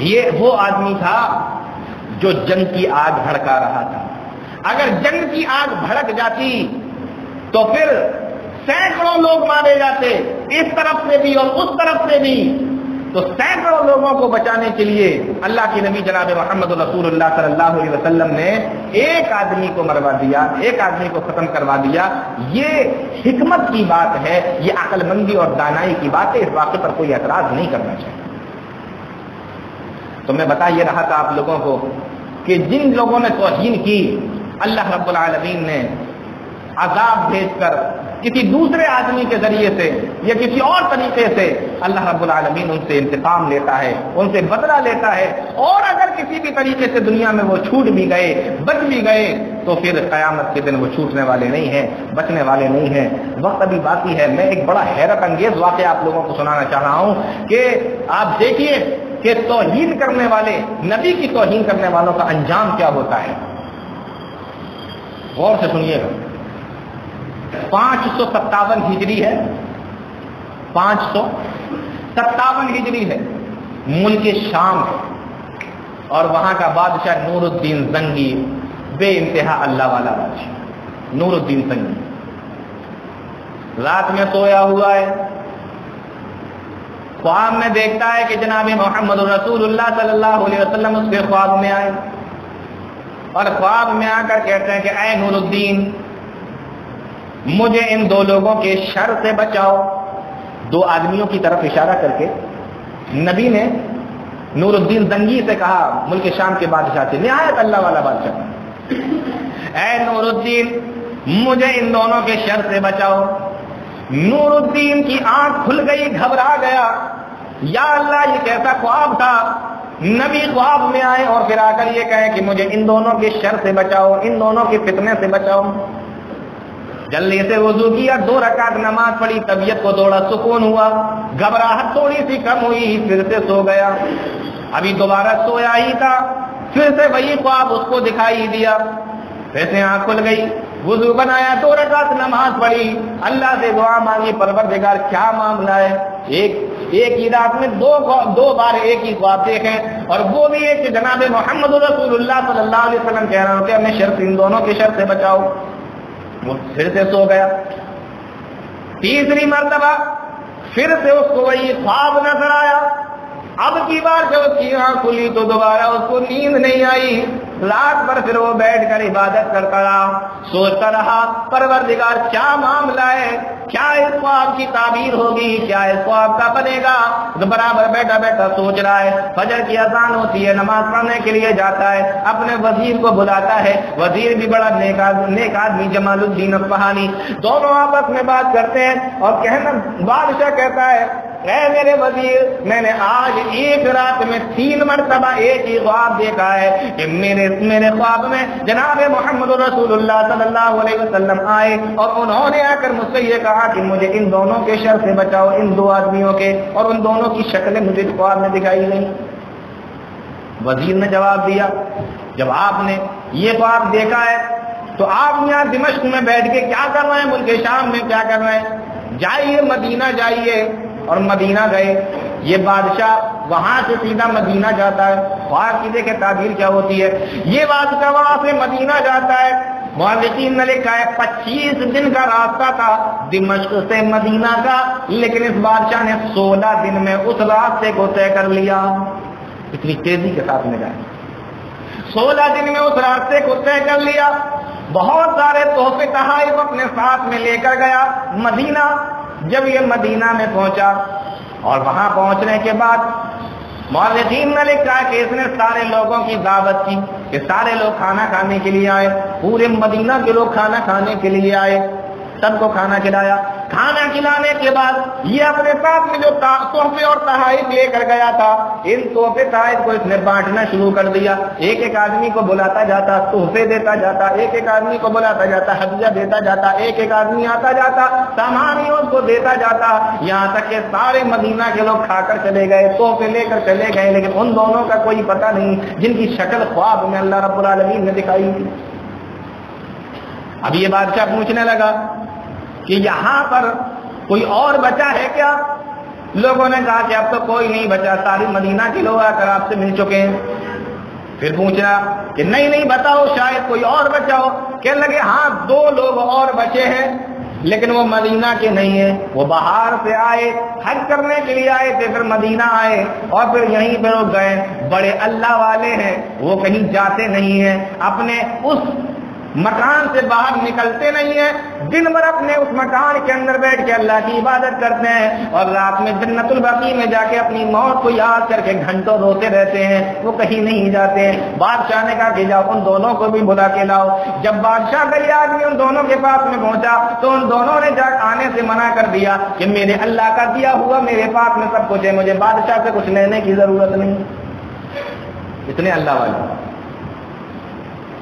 یہ وہ آدمی تھا جو جنگ کی آگ بھڑکا رہا تھا. اگر جنگ کی آگ بھڑک جاتی تو پھر سینکڑوں لوگ مارے جاتے، اس طرف سے بھی اور اس طرف سے بھی. تو سینکڑوں لوگوں کو بچانے کے لیے اللہ کی نبی جناب محمد رسول اللہ صلی اللہ علیہ وسلم نے ایک آدمی کو مروا دیا، ایک آدمی کو ختم کروا دیا. یہ حکمت کی بات ہے، یہ عقل مندی اور دانائی کی بات ہے. اس واقعے پر کوئی اعتراض نہیں کرنا چاہیے. تو میں بتا یہ رہا تھا آپ لوگوں کو کہ جن لوگوں نے توہین کی، اللہ رب العالمین نے عذاب بھیج کر کسی دوسرے آدمی کے ذریعے سے یا کسی اور طریقے سے اللہ رب العالمین ان سے انتقام لیتا ہے، ان سے بدلہ لیتا ہے. اور اگر کسی بھی طریقے سے دنیا میں وہ چھوٹ بھی گئے، بچ بھی گئے، تو پھر قیامت کے دن وہ چھوٹنے والے نہیں ہیں، بچنے والے نہیں ہیں. وقت ابھی باقی ہے. میں ایک بڑا حیرت انگیز واقعہ آپ لوگوں کو سنانا چاہ رہا ہوں کہ آپ دیکھیے کہ توہین کرنے والے، نبی کی توہین کرنے والوں کا انجام کیا ہوتا ہے. غور سے سنیے گا. 557 ہجری ہے، 557 ہجری ہے. ملک شام ہے اور وہاں کا بادشاہ نور الدین زنگی، بے انتہا اللہ والا بادشاہ نور الدین زنگی. رات میں سویا ہوا ہے، خواب میں دیکھتا ہے کہ جناب محمد رسول اللہ صلی اللہ علیہ وسلم اس کے خواب میں آئے اور خواب میں آ کر کہتے ہیں کہ اے نور الدین، مجھے ان دو لوگوں کے شر سے بچاؤ. دو آدمیوں کی طرف اشارہ کر کے نبی نے نور الدین زنگی سے کہا، ملک شام کے بادشاہ سے، نہایت اللہ والا بادشاہ، اے نور الدین مجھے ان دونوں کے شر سے بچاؤ. نور الدین کی آنکھ کھل گئی، گھبرا گیا. یا اللہ یہ کیسا خواب تھا؟ نبی خواب میں آئے اور پھر آ کر یہ کہیں کہ مجھے ان دونوں کے شر سے بچاؤ، ان دونوں کے فتنے سے بچاؤ. جلدی سے وضو کیا، 2 رکعت نماز پڑھی، طبیعت کو تھوڑا سکون ہوا، گھبراہٹ تھوڑی سی کم ہوئی، پھر سے سو گیا. ابھی دوبارہ سویا ہی تھا، پھر سے وہی خواب اس کو دکھائی دیا. پھر سے آنکھ کھل گئی، وضو بنایا، 2 رکعت نماز پڑھی، اللہ سے دعا مانگی، پروردگار کیا معاملہ ہے، ایک ہی رات میں دو بار ایک ہی خواب دیکھیں، اور وہ بھی ایک جناب محمد رسول اللہ صلی اللہ علیہ وسلم کہہ رہے ہوتے ہمیں شر ان دونوں کے شر سے بچاؤ. وہ پھر سے سو گیا. تیسری مرتبہ پھر سے اس کو وہی خواب نظر آیا. اب کی بار جب اس کی آنکھ کھلی تو دوبارہ اس کو نیند نہیں آئی. رات بھر پھر وہ بیٹھ کر عبادت کرتا رہا، سوچتا رہا پروردگار کیا معاملہ ہے، کیا اس خواب کی تعبیر ہوگی، کیا اس خواب کا بنے گا. تو برابر بیٹھا بیٹھا سوچ رہا ہے. فجر کی اذان ہوتی ہے، نماز پڑھنے کے لیے جاتا ہے، اپنے وزیر کو بلاتا ہے. وزیر بھی بڑا نیک آدمی جمال الدین اصفہانی. دونوں آپس میں بات کرتے ہیں اور کہنا بادشاہ کہتا ہے اے میرے وزیر، میں نے آج ایک رات میں 3 مرتبہ ایک ہی خواب دیکھا ہے کہ میرے خواب میں جناب محمد رسول اللہ صلی اللہ علیہ وسلم آئے اور انہوں نے آ کر مجھ سے یہ کہا کہ مجھے ان دونوں کے شر سے بچاؤ، ان دو آدمیوں کے، اور ان دونوں کی شکلیں مجھے خواب میں دکھائی گئی. وزیر نے جواب دیا جب آپ نے یہ خواب دیکھا ہے تو آپ یہاں دمشق میں بیٹھ کے کیا کر رہے ہیں، ملک شام میں کیا کر رہے ہیں؟ جائیے مدینہ جائیے. اور مدینہ گئے. یہ بادشاہ وہاں سے سیدھا مدینہ جاتا ہے. خواب کی دیکھیں تعبیر کیا ہوتی ہے. یہ بادشاہ وہاں سے مدینہ جاتا ہے. مؤرخین نے لکھا ہے 25 دن کا راستہ تھا دمشق سے مدینہ کا، لیکن اس بادشاہ نے 16 دن میں اس راستے کو طے کر لیا. اتنی تیزی کے ساتھ میں گئے. 16 دن میں اس راستے کو طے کر لیا. بہت سارے تحفے تحائف اپنے ساتھ میں لے کر گیا مدینہ. جب یہ مدینہ میں پہنچا اور وہاں پہنچنے کے بعد مؤرخین نے لکھا کہ اس نے سارے لوگوں کی دعوت کی کہ سارے لوگ کھانا کھانے کے لیے آئے. پورے مدینہ کے لوگ کھانا کھانے کے لیے آئے. سب کو کھانا کھلایا. کھانا کھلانے کے بعد یہ اپنے ساتھ میں جو تحفے اور تحائف لے کر گیا تھا ان تحفے تحائف کو اس نے بانٹنا شروع کر دیا. ایک ایک آدمی کو بلاتا جاتا، تحفے دیتا جاتا، ایک ایک آدمی کو بلاتا جاتا، ہدیہ دیتا جاتا، ایک ایک آدمی آتا جاتا سامان ہی اس کو دیتا جاتا، یہاں تک کہ سارے مدینہ کے لوگ کھا کر چلے گئے، تحفے لے کر چلے گئے. لیکن ان دونوں کا کوئی پتہ نہیں جن کی شکل خواب میں اللہ رب العالمین نے دکھائی. اب یہ بادشاہ پوچھنے لگا کہ یہاں پر کوئی اور بچا ہے کیا؟ لوگوں نے کہا کہ اب تو کوئی نہیں بچا، ساری مدینہ کے لوگ آ کر آپ سے مل چکے ہیں. پھر پوچھا کہ نہیں بتاؤ شاید کوئی اور بچا ہو. کہنے لگے ہاں 2 لوگ اور بچے ہیں لیکن وہ مدینہ کے نہیں ہیں. وہ باہر سے آئے، حج کرنے کے لیے آئے تھے، پھر مدینہ آئے اور پھر یہیں پہ رک گئے. بڑے اللہ والے ہیں، وہ کہیں جاتے نہیں ہیں، اپنے اس مکان سے باہر نکلتے نہیں ہیں، دن بھر اپنے اس مکان کے اندر بیٹھ کے اللہ کی عبادت کرتے ہیں اور رات میں جنت البقیع میں جا کے اپنی موت کو یاد کر کے گھنٹوں روتے رہتے ہیں، وہ کہیں نہیں جاتے ہیں. بادشاہ نے کہا کہ جاؤ ان دونوں کو بھی بلا کے لاؤ. جب بادشاہ کا یہ آدمی ان دونوں کے پاس میں پہنچا تو ان دونوں نے جا آنے سے منع کر دیا کہ میرے اللہ کا دیا ہوا میرے پاس میں سب کچھ ہے، مجھے بادشاہ سے کچھ لینے کی ضرورت نہیں. اتنے اللہ والے.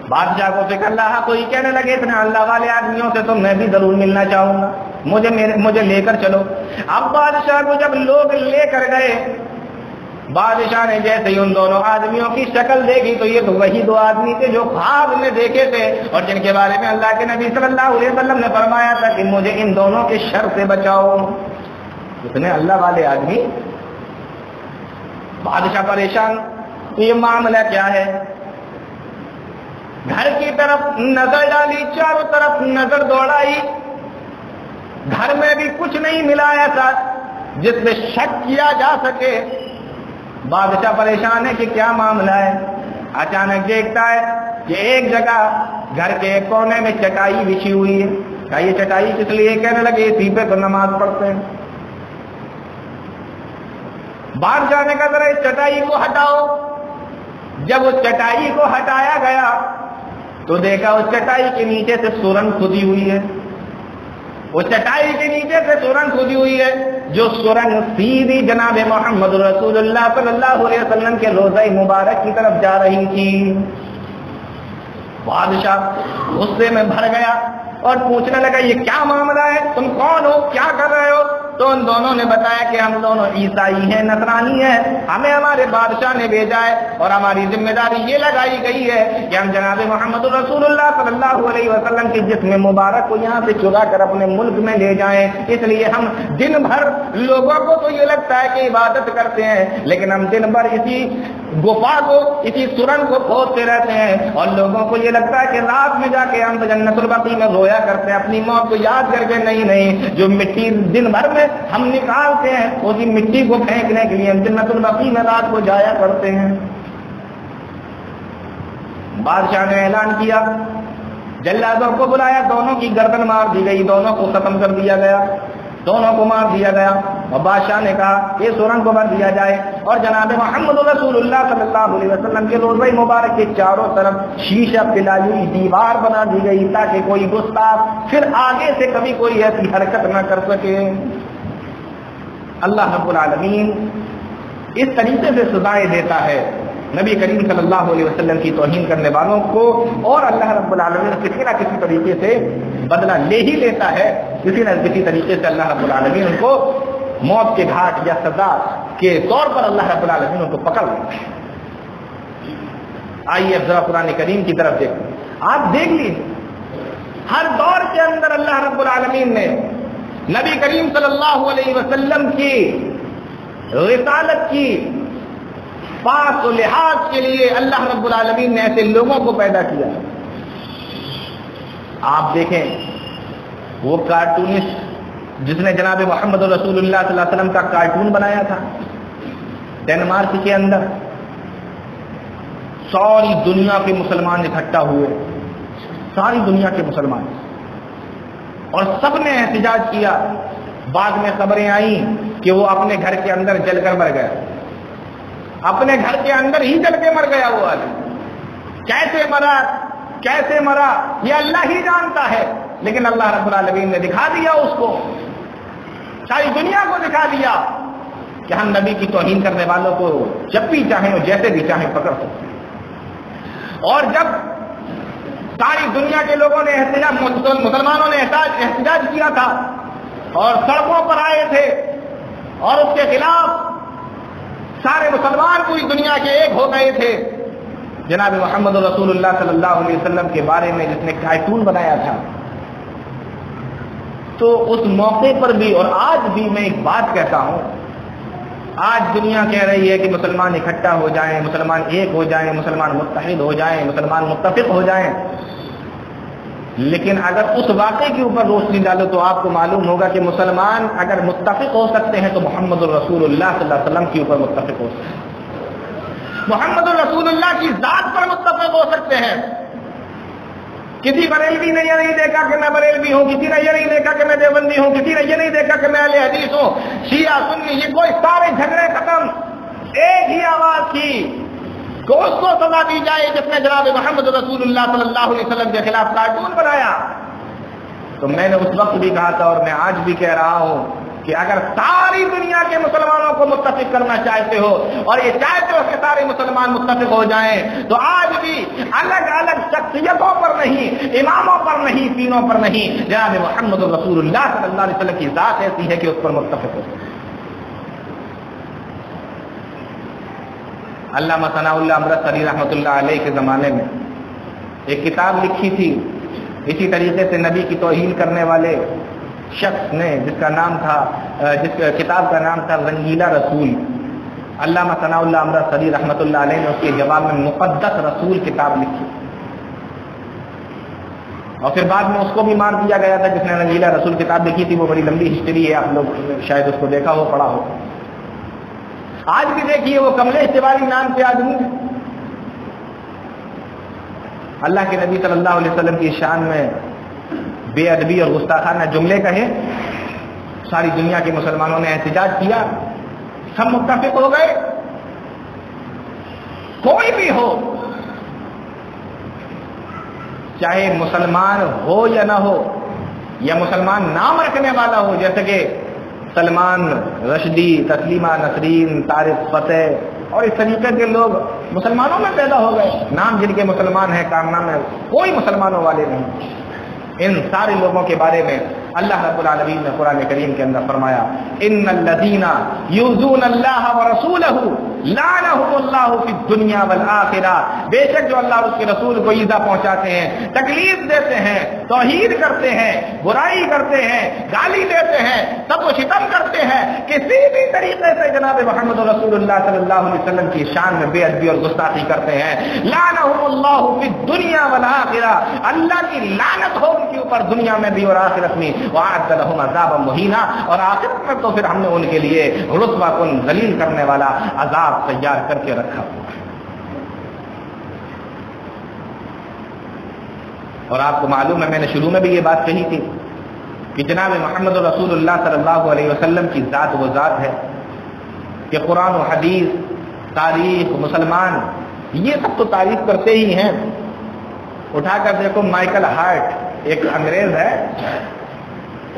بادشاہ کو فکر رہا، کوئی کہنے لگے اتنے اللہ والے آدمیوں سے تو میں بھی ضرور ملنا چاہوں گا، مجھے لے کر چلو. اب بادشاہ کو جب لوگ لے کر گئے، بادشاہ نے جیسے ہی ان دونوں آدمیوں کی شکل دیکھی تو یہ تو وہی 2 آدمی تھے جو خواب میں دیکھے تھے اور جن کے بارے میں اللہ کے نبی صلی اللہ علیہ وسلم نے فرمایا تھا کہ مجھے ان دونوں کے شر سے بچاؤ. اتنے اللہ والے آدمی. بادشاہ پریشان، یہ معاملہ کیا ہے؟ گھر کی طرف نظر ڈالی، چاروں طرف نظر دوڑائی، گھر میں بھی کچھ نہیں ملا ایسا جس میں شک کیا جا سکے. بادشاہ پریشان ہے کہ کیا معاملہ ہے. اچانک دیکھتا ہے کہ ایک جگہ گھر کے ایک کونے میں چٹائی بچھی ہوئی ہے. کہا یہ چٹائی کس لیے؟ کہنے لگے اسی پہ تو نماز پڑھتے ہیں. بادشاہ نے کہا ذرا اس چٹائی کو ہٹاؤ. جب اس چٹائی کو ہٹایا گیا تو دیکھا اس چٹائی کے نیچے سے سورن کھدی ہوئی ہے. اس چٹائی کے نیچے سے سورن کھدی ہوئی ہے جو سورن سیدھی جناب محمد رسول اللہ صلی اللہ علیہ وسلم کے روضہ مبارک کی طرف جا رہی تھی. بادشاہ غصے میں بھر گیا اور پوچھنے لگا یہ کیا معاملہ ہے، تم کون ہو، کیا کر رہے ہو؟ تو ان دونوں نے بتایا کہ ہم دونوں عیسائی ہیں، نصرانی ہیں، ہمیں ہمارے بادشاہ نے بھیجا ہے اور ہماری ذمہ داری یہ لگائی گئی ہے کہ ہم جناب محمد رسول اللہ صلی اللہ علیہ وسلم کے جسم مبارک کو یہاں سے چرا کر اپنے ملک میں لے جائیں۔ اس لیے ہم دن بھر، لوگوں کو تو یہ لگتا ہے کہ عبادت کرتے ہیں، لیکن ہم دن بھر اسی گفا کو، اسی سرنگ کو کھودتے رہتے ہیں، اور لوگوں کو یہ لگتا ہے کہ رات میں جا کے ہم جنت البقیع میں رویا کرتے ہیں اپنی موت کو یاد کر کے۔ نہیں، جو مٹی دن بھر میں ہم نکالتے ہیں اسی مٹی کو پھینکنے کے لیے ہم جنت البقیع میں رات کو جایا کرتے ہیں۔ بادشاہ نے اعلان کیا، جلادوں کو بلایا، دونوں کی گردن مار دی گئی، دونوں کو ختم کر دیا گیا، دونوں کو مار دیا گیا، اور بادشاہ نے کہا یہ سرنگ کو بھر دیا جائے، اور جناب محمد رسول اللہ صلی اللہ علیہ وسلم کے روضہ مبارک کے چاروں طرف شیشہ پلائی دیوار بنا دی گئی تاکہ کوئی گستاخ پھر آگے سے کبھی کوئی ایسی حرکت نہ کر سکے۔ اللہ رب العالمین اس طریقے سے سزائیں دیتا ہے نبی کریم صلی اللہ علیہ وسلم کی توہین کرنے والوں کو، اور اللہ رب العالمین کسی نہ کسی طریقے سے بدلہ لے ہی لیتا ہے، کسی نہ کسی طریقے سے اللہ رب العالمین ان کو موت کے گھاٹ یا سزا کے طور پر اللہ رب العالمین ان کو پکڑ لیتا ہے۔ آئیے اب ذرا قرآن کریم کی طرف دیکھیں، آپ دیکھ لیجیے ہر دور کے اندر اللہ رب العالمین نے نبی کریم صلی اللہ علیہ وسلم کی رسالت کی پاس و لحاظ کے لیے اللہ رب العالمین نے ایسے لوگوں کو پیدا کیا۔ آپ دیکھیں وہ کارٹونسٹ جس نے جناب محمد رسول اللہ صلی اللہ علیہ وسلم کا کارٹون بنایا تھا ڈنمارک کے اندر، ساری دنیا کے مسلمان اکٹھا ہوئے، ساری دنیا کے مسلمان، اور سب نے احتجاج کیا۔ بعد میں خبریں آئیں کہ وہ اپنے گھر کے اندر جل کر مر گیا، اپنے گھر کے اندر ہی جل کے مر گیا۔ وہ آدمی کیسے مرا یہ اللہ ہی جانتا ہے، لیکن اللہ رب العالمین نے دکھا دیا اس کو، ساری دنیا کو دکھا دیا کہ ہم نبی کی توہین کرنے والوں کو جب بھی چاہیں اور جیسے بھی چاہیں پکڑ سکتے ہیں۔ اور جب ساری دنیا کے لوگوں نے مسلمانوں نے احتجاج کیا تھا اور سڑکوں پر آئے تھے اور اس کے خلاف سارے مسلمان پوری دنیا کے ایک ہو گئے تھے، جناب محمد رسول اللہ صلی اللہ علیہ وسلم کے بارے میں جس نے کارٹون بنایا تھا، تو اس موقع پر بھی اور آج بھی میں ایک بات کہتا ہوں، آج دنیا کہہ رہی ہے کہ مسلمان اکٹھا ہو جائیں، مسلمان ایک ہو جائیں، مسلمان متحد ہو جائیں، مسلمان متفق ہو جائیں، لیکن اگر اس واقعے کے اوپر روشنی ڈالو تو آپ کو معلوم ہوگا کہ مسلمان اگر متفق ہو سکتے ہیں تو محمد الرسول اللہ صلی اللہ علیہ وسلم کے اوپر متفق ہو سکتے ہیں، محمد الرسول اللہ کی ذات پر متفق ہو سکتے ہیں۔ کسی بریلوی نے یہ نہیں دیکھا کہ میں بریلوی ہوں، کسی نے یہ نہیں دیکھا کہ میں دیوبندی ہوں، کسی نے یہ نہیں دیکھا کہ میں اہل حدیث ہوں، شیعہ سنی، یہ کوئی سارے جھگڑے ختم، ایک ہی آواز کی کہ اس کو سزا دی جائے جس نے جناب محمد رسول اللہ صلی اللہ علیہ وسلم کے خلاف کارٹون بنایا۔ تو میں نے اس وقت بھی کہا تھا اور میں آج بھی کہہ رہا ہوں کہ اگر ساری دنیا کے مسلمانوں کو متفق کرنا چاہتے ہو اور یہ چاہتے ہو کہ سارے مسلمان متفق ہو جائیں، تو آج بھی الگ الگ شخصیتوں پر نہیں، اماموں پر نہیں، دینوں پر نہیں، جناب محمد رسول اللہ صلی اللہ علیہ وسلم کی ذات ایسی ہے کہ اس پر متفق ہو۔ علامہ ثناء اللہ امرتسری رحمۃ اللہ علیہ کے زمانے میں ایک کتاب لکھی تھی اسی طریقے سے نبی کی توہین کرنے والے شخص نے، جس کتاب کا نام تھا رنگیلا رسول۔ علامہ ثناء اللہ امرتسری رحمۃ اللہ علیہ نے اس کے جواب میں مقدس رسول کتاب لکھی، اور پھر بعد میں اس کو بھی مار دیا گیا تھا جس نے رنگیلا رسول کتاب لکھی تھی۔ وہ بڑی لمبی ہسٹری ہے، آپ لوگ شاید اس کو دیکھا ہو، پڑھا ہو۔ آج بھی دیکھیے وہ کملیش تیواری نام کے آدمی اللہ کے نبی صلی اللہ علیہ وسلم کی شان میں بے ادبی اور گستاخانہ جملے کہے، ساری دنیا کے مسلمانوں نے احتجاج کیا، سب متفق ہو گئے، کوئی بھی ہو، چاہے مسلمان ہو یا نہ ہو، یا مسلمان نام رکھنے والا ہو، جیسے کہ سلمان رشدی، تسلیمہ نسرین، طارق فتح اور اس طریقے کے لوگ مسلمانوں میں پیدا ہو گئے، نام جن کے مسلمان ہیں، کارنامے کوئی مسلمانوں والے نہیں۔ ان سارے لوگوں کے بارے میں اللہ رب العالمین نے قرآن کریم کے اندر فرمایا ان الذین یؤذون اللہ ورسولہ لعنہم اللہ فی الدنیا والآخرہ، بے شک جو اللہ اور اس کے رسول کو ایذا پہنچاتے ہیں، تکلیف دیتے ہیں، توہین کرتے ہیں، برائی کرتے ہیں، گالی دیتے ہیں، سب و ستم کرتے ہیں، کسی بھی طریقے سے جناب محمد رسول اللہ صلی اللہ علیہ وسلم کی شان میں بے ادبی اور گستاخی کرتے ہیں، لعنہم اللہ فی الدنیا والآخرہ، اللہ کی لعنت ہو ان کے اوپر دنیا میں بھی اور آخرت میں، وأعد لهم عذابا مہینا، اور آخرت میں تو پھر ہم نے ان کے لیے رسوا کن ذلیل کرنے والا عذاب تیار کر کے رکھا ہوا ہے۔ اور آپ کو معلوم ہے، میں نے شروع میں بھی یہ بات کہی تھی کہ جناب محمد رسول اللہ صلی اللہ علیہ وسلم کی ذات وہ ذات ہے کہ قرآن و حدیث، تاریخ، مسلمان یہ سب تو تعریف کرتے ہی ہیں۔ اٹھا کر دیکھو مائیکل ہارٹ ایک انگریز ہے،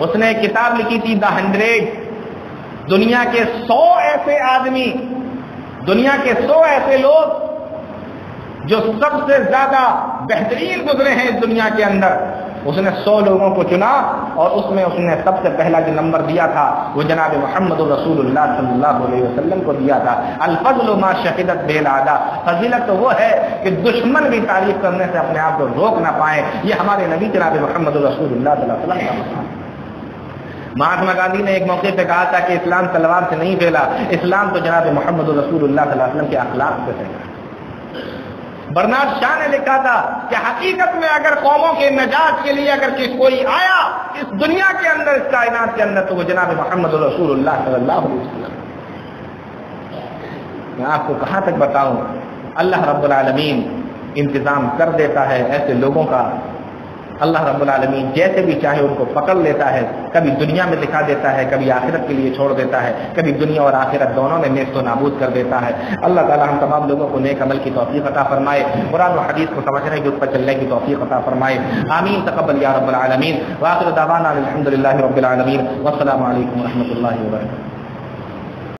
اس نے ایک کتاب لکھی تھی دا 100، دنیا کے 100 ایسے آدمی، دنیا کے 100 ایسے لوگ جو سب سے زیادہ بہترین گزرے ہیں اس دنیا کے اندر۔ اس نے 100 لوگوں کو چنا اور اس میں اس نے سب سے پہلا جو نمبر دیا تھا وہ جناب محمد رسول اللہ صلی اللہ علیہ وسلم کو دیا تھا۔ الفضل ما شہدت به الاعداء، فضیلت تو وہ ہے کہ دشمن بھی تعریف کرنے سے اپنے آپ کو روک نہ پائیں۔ یہ ہمارے نبی جناب محمد رسول اللہ صلی اللہ علیہ وسلم کا مقام ہے۔ مہاتما گاندھی نے ایک موقع پہ کہا تھا کہ اسلام تلوار سے نہیں پھیلا، اسلام تو جناب محمد رسول اللہ صلی اللہ علیہ وسلم کے اخلاق سے پھیلا۔ برنارڈ شاہ نے لکھا تھا کہ حقیقت میں اگر قوموں کے نجات کے لیے اگر کوئی آیا اس دنیا کے اندر، اس کائنات کے اندر، تو وہ جناب محمد رسول اللہ صلی اللہ علیہ وسلم۔ میں آپ کو کہاں تک بتاؤں، اللہ رب العالمین انتظام کر دیتا ہے ایسے لوگوں کا، اللہ رب العالمین جیسے بھی چاہے ان کو پکڑ لیتا ہے، کبھی دنیا میں دکھا دیتا ہے، کبھی آخرت کے لیے چھوڑ دیتا ہے، کبھی دنیا اور آخرت دونوں میں نیست و نابود کر دیتا ہے۔ اللہ تعالی ہم تمام لوگوں کو نیک عمل کی توفیق عطا فرمائے، قرآن و حدیث کو سمجھنے کی، اس پر چلنے کی توفیق عطا فرمائے، آمین تقبل یا رب العالمین۔ وآخر دعوانا الحمد للہ رب العالمین، والسلام علیکم ورحمۃ اللہ وبرکاتہ۔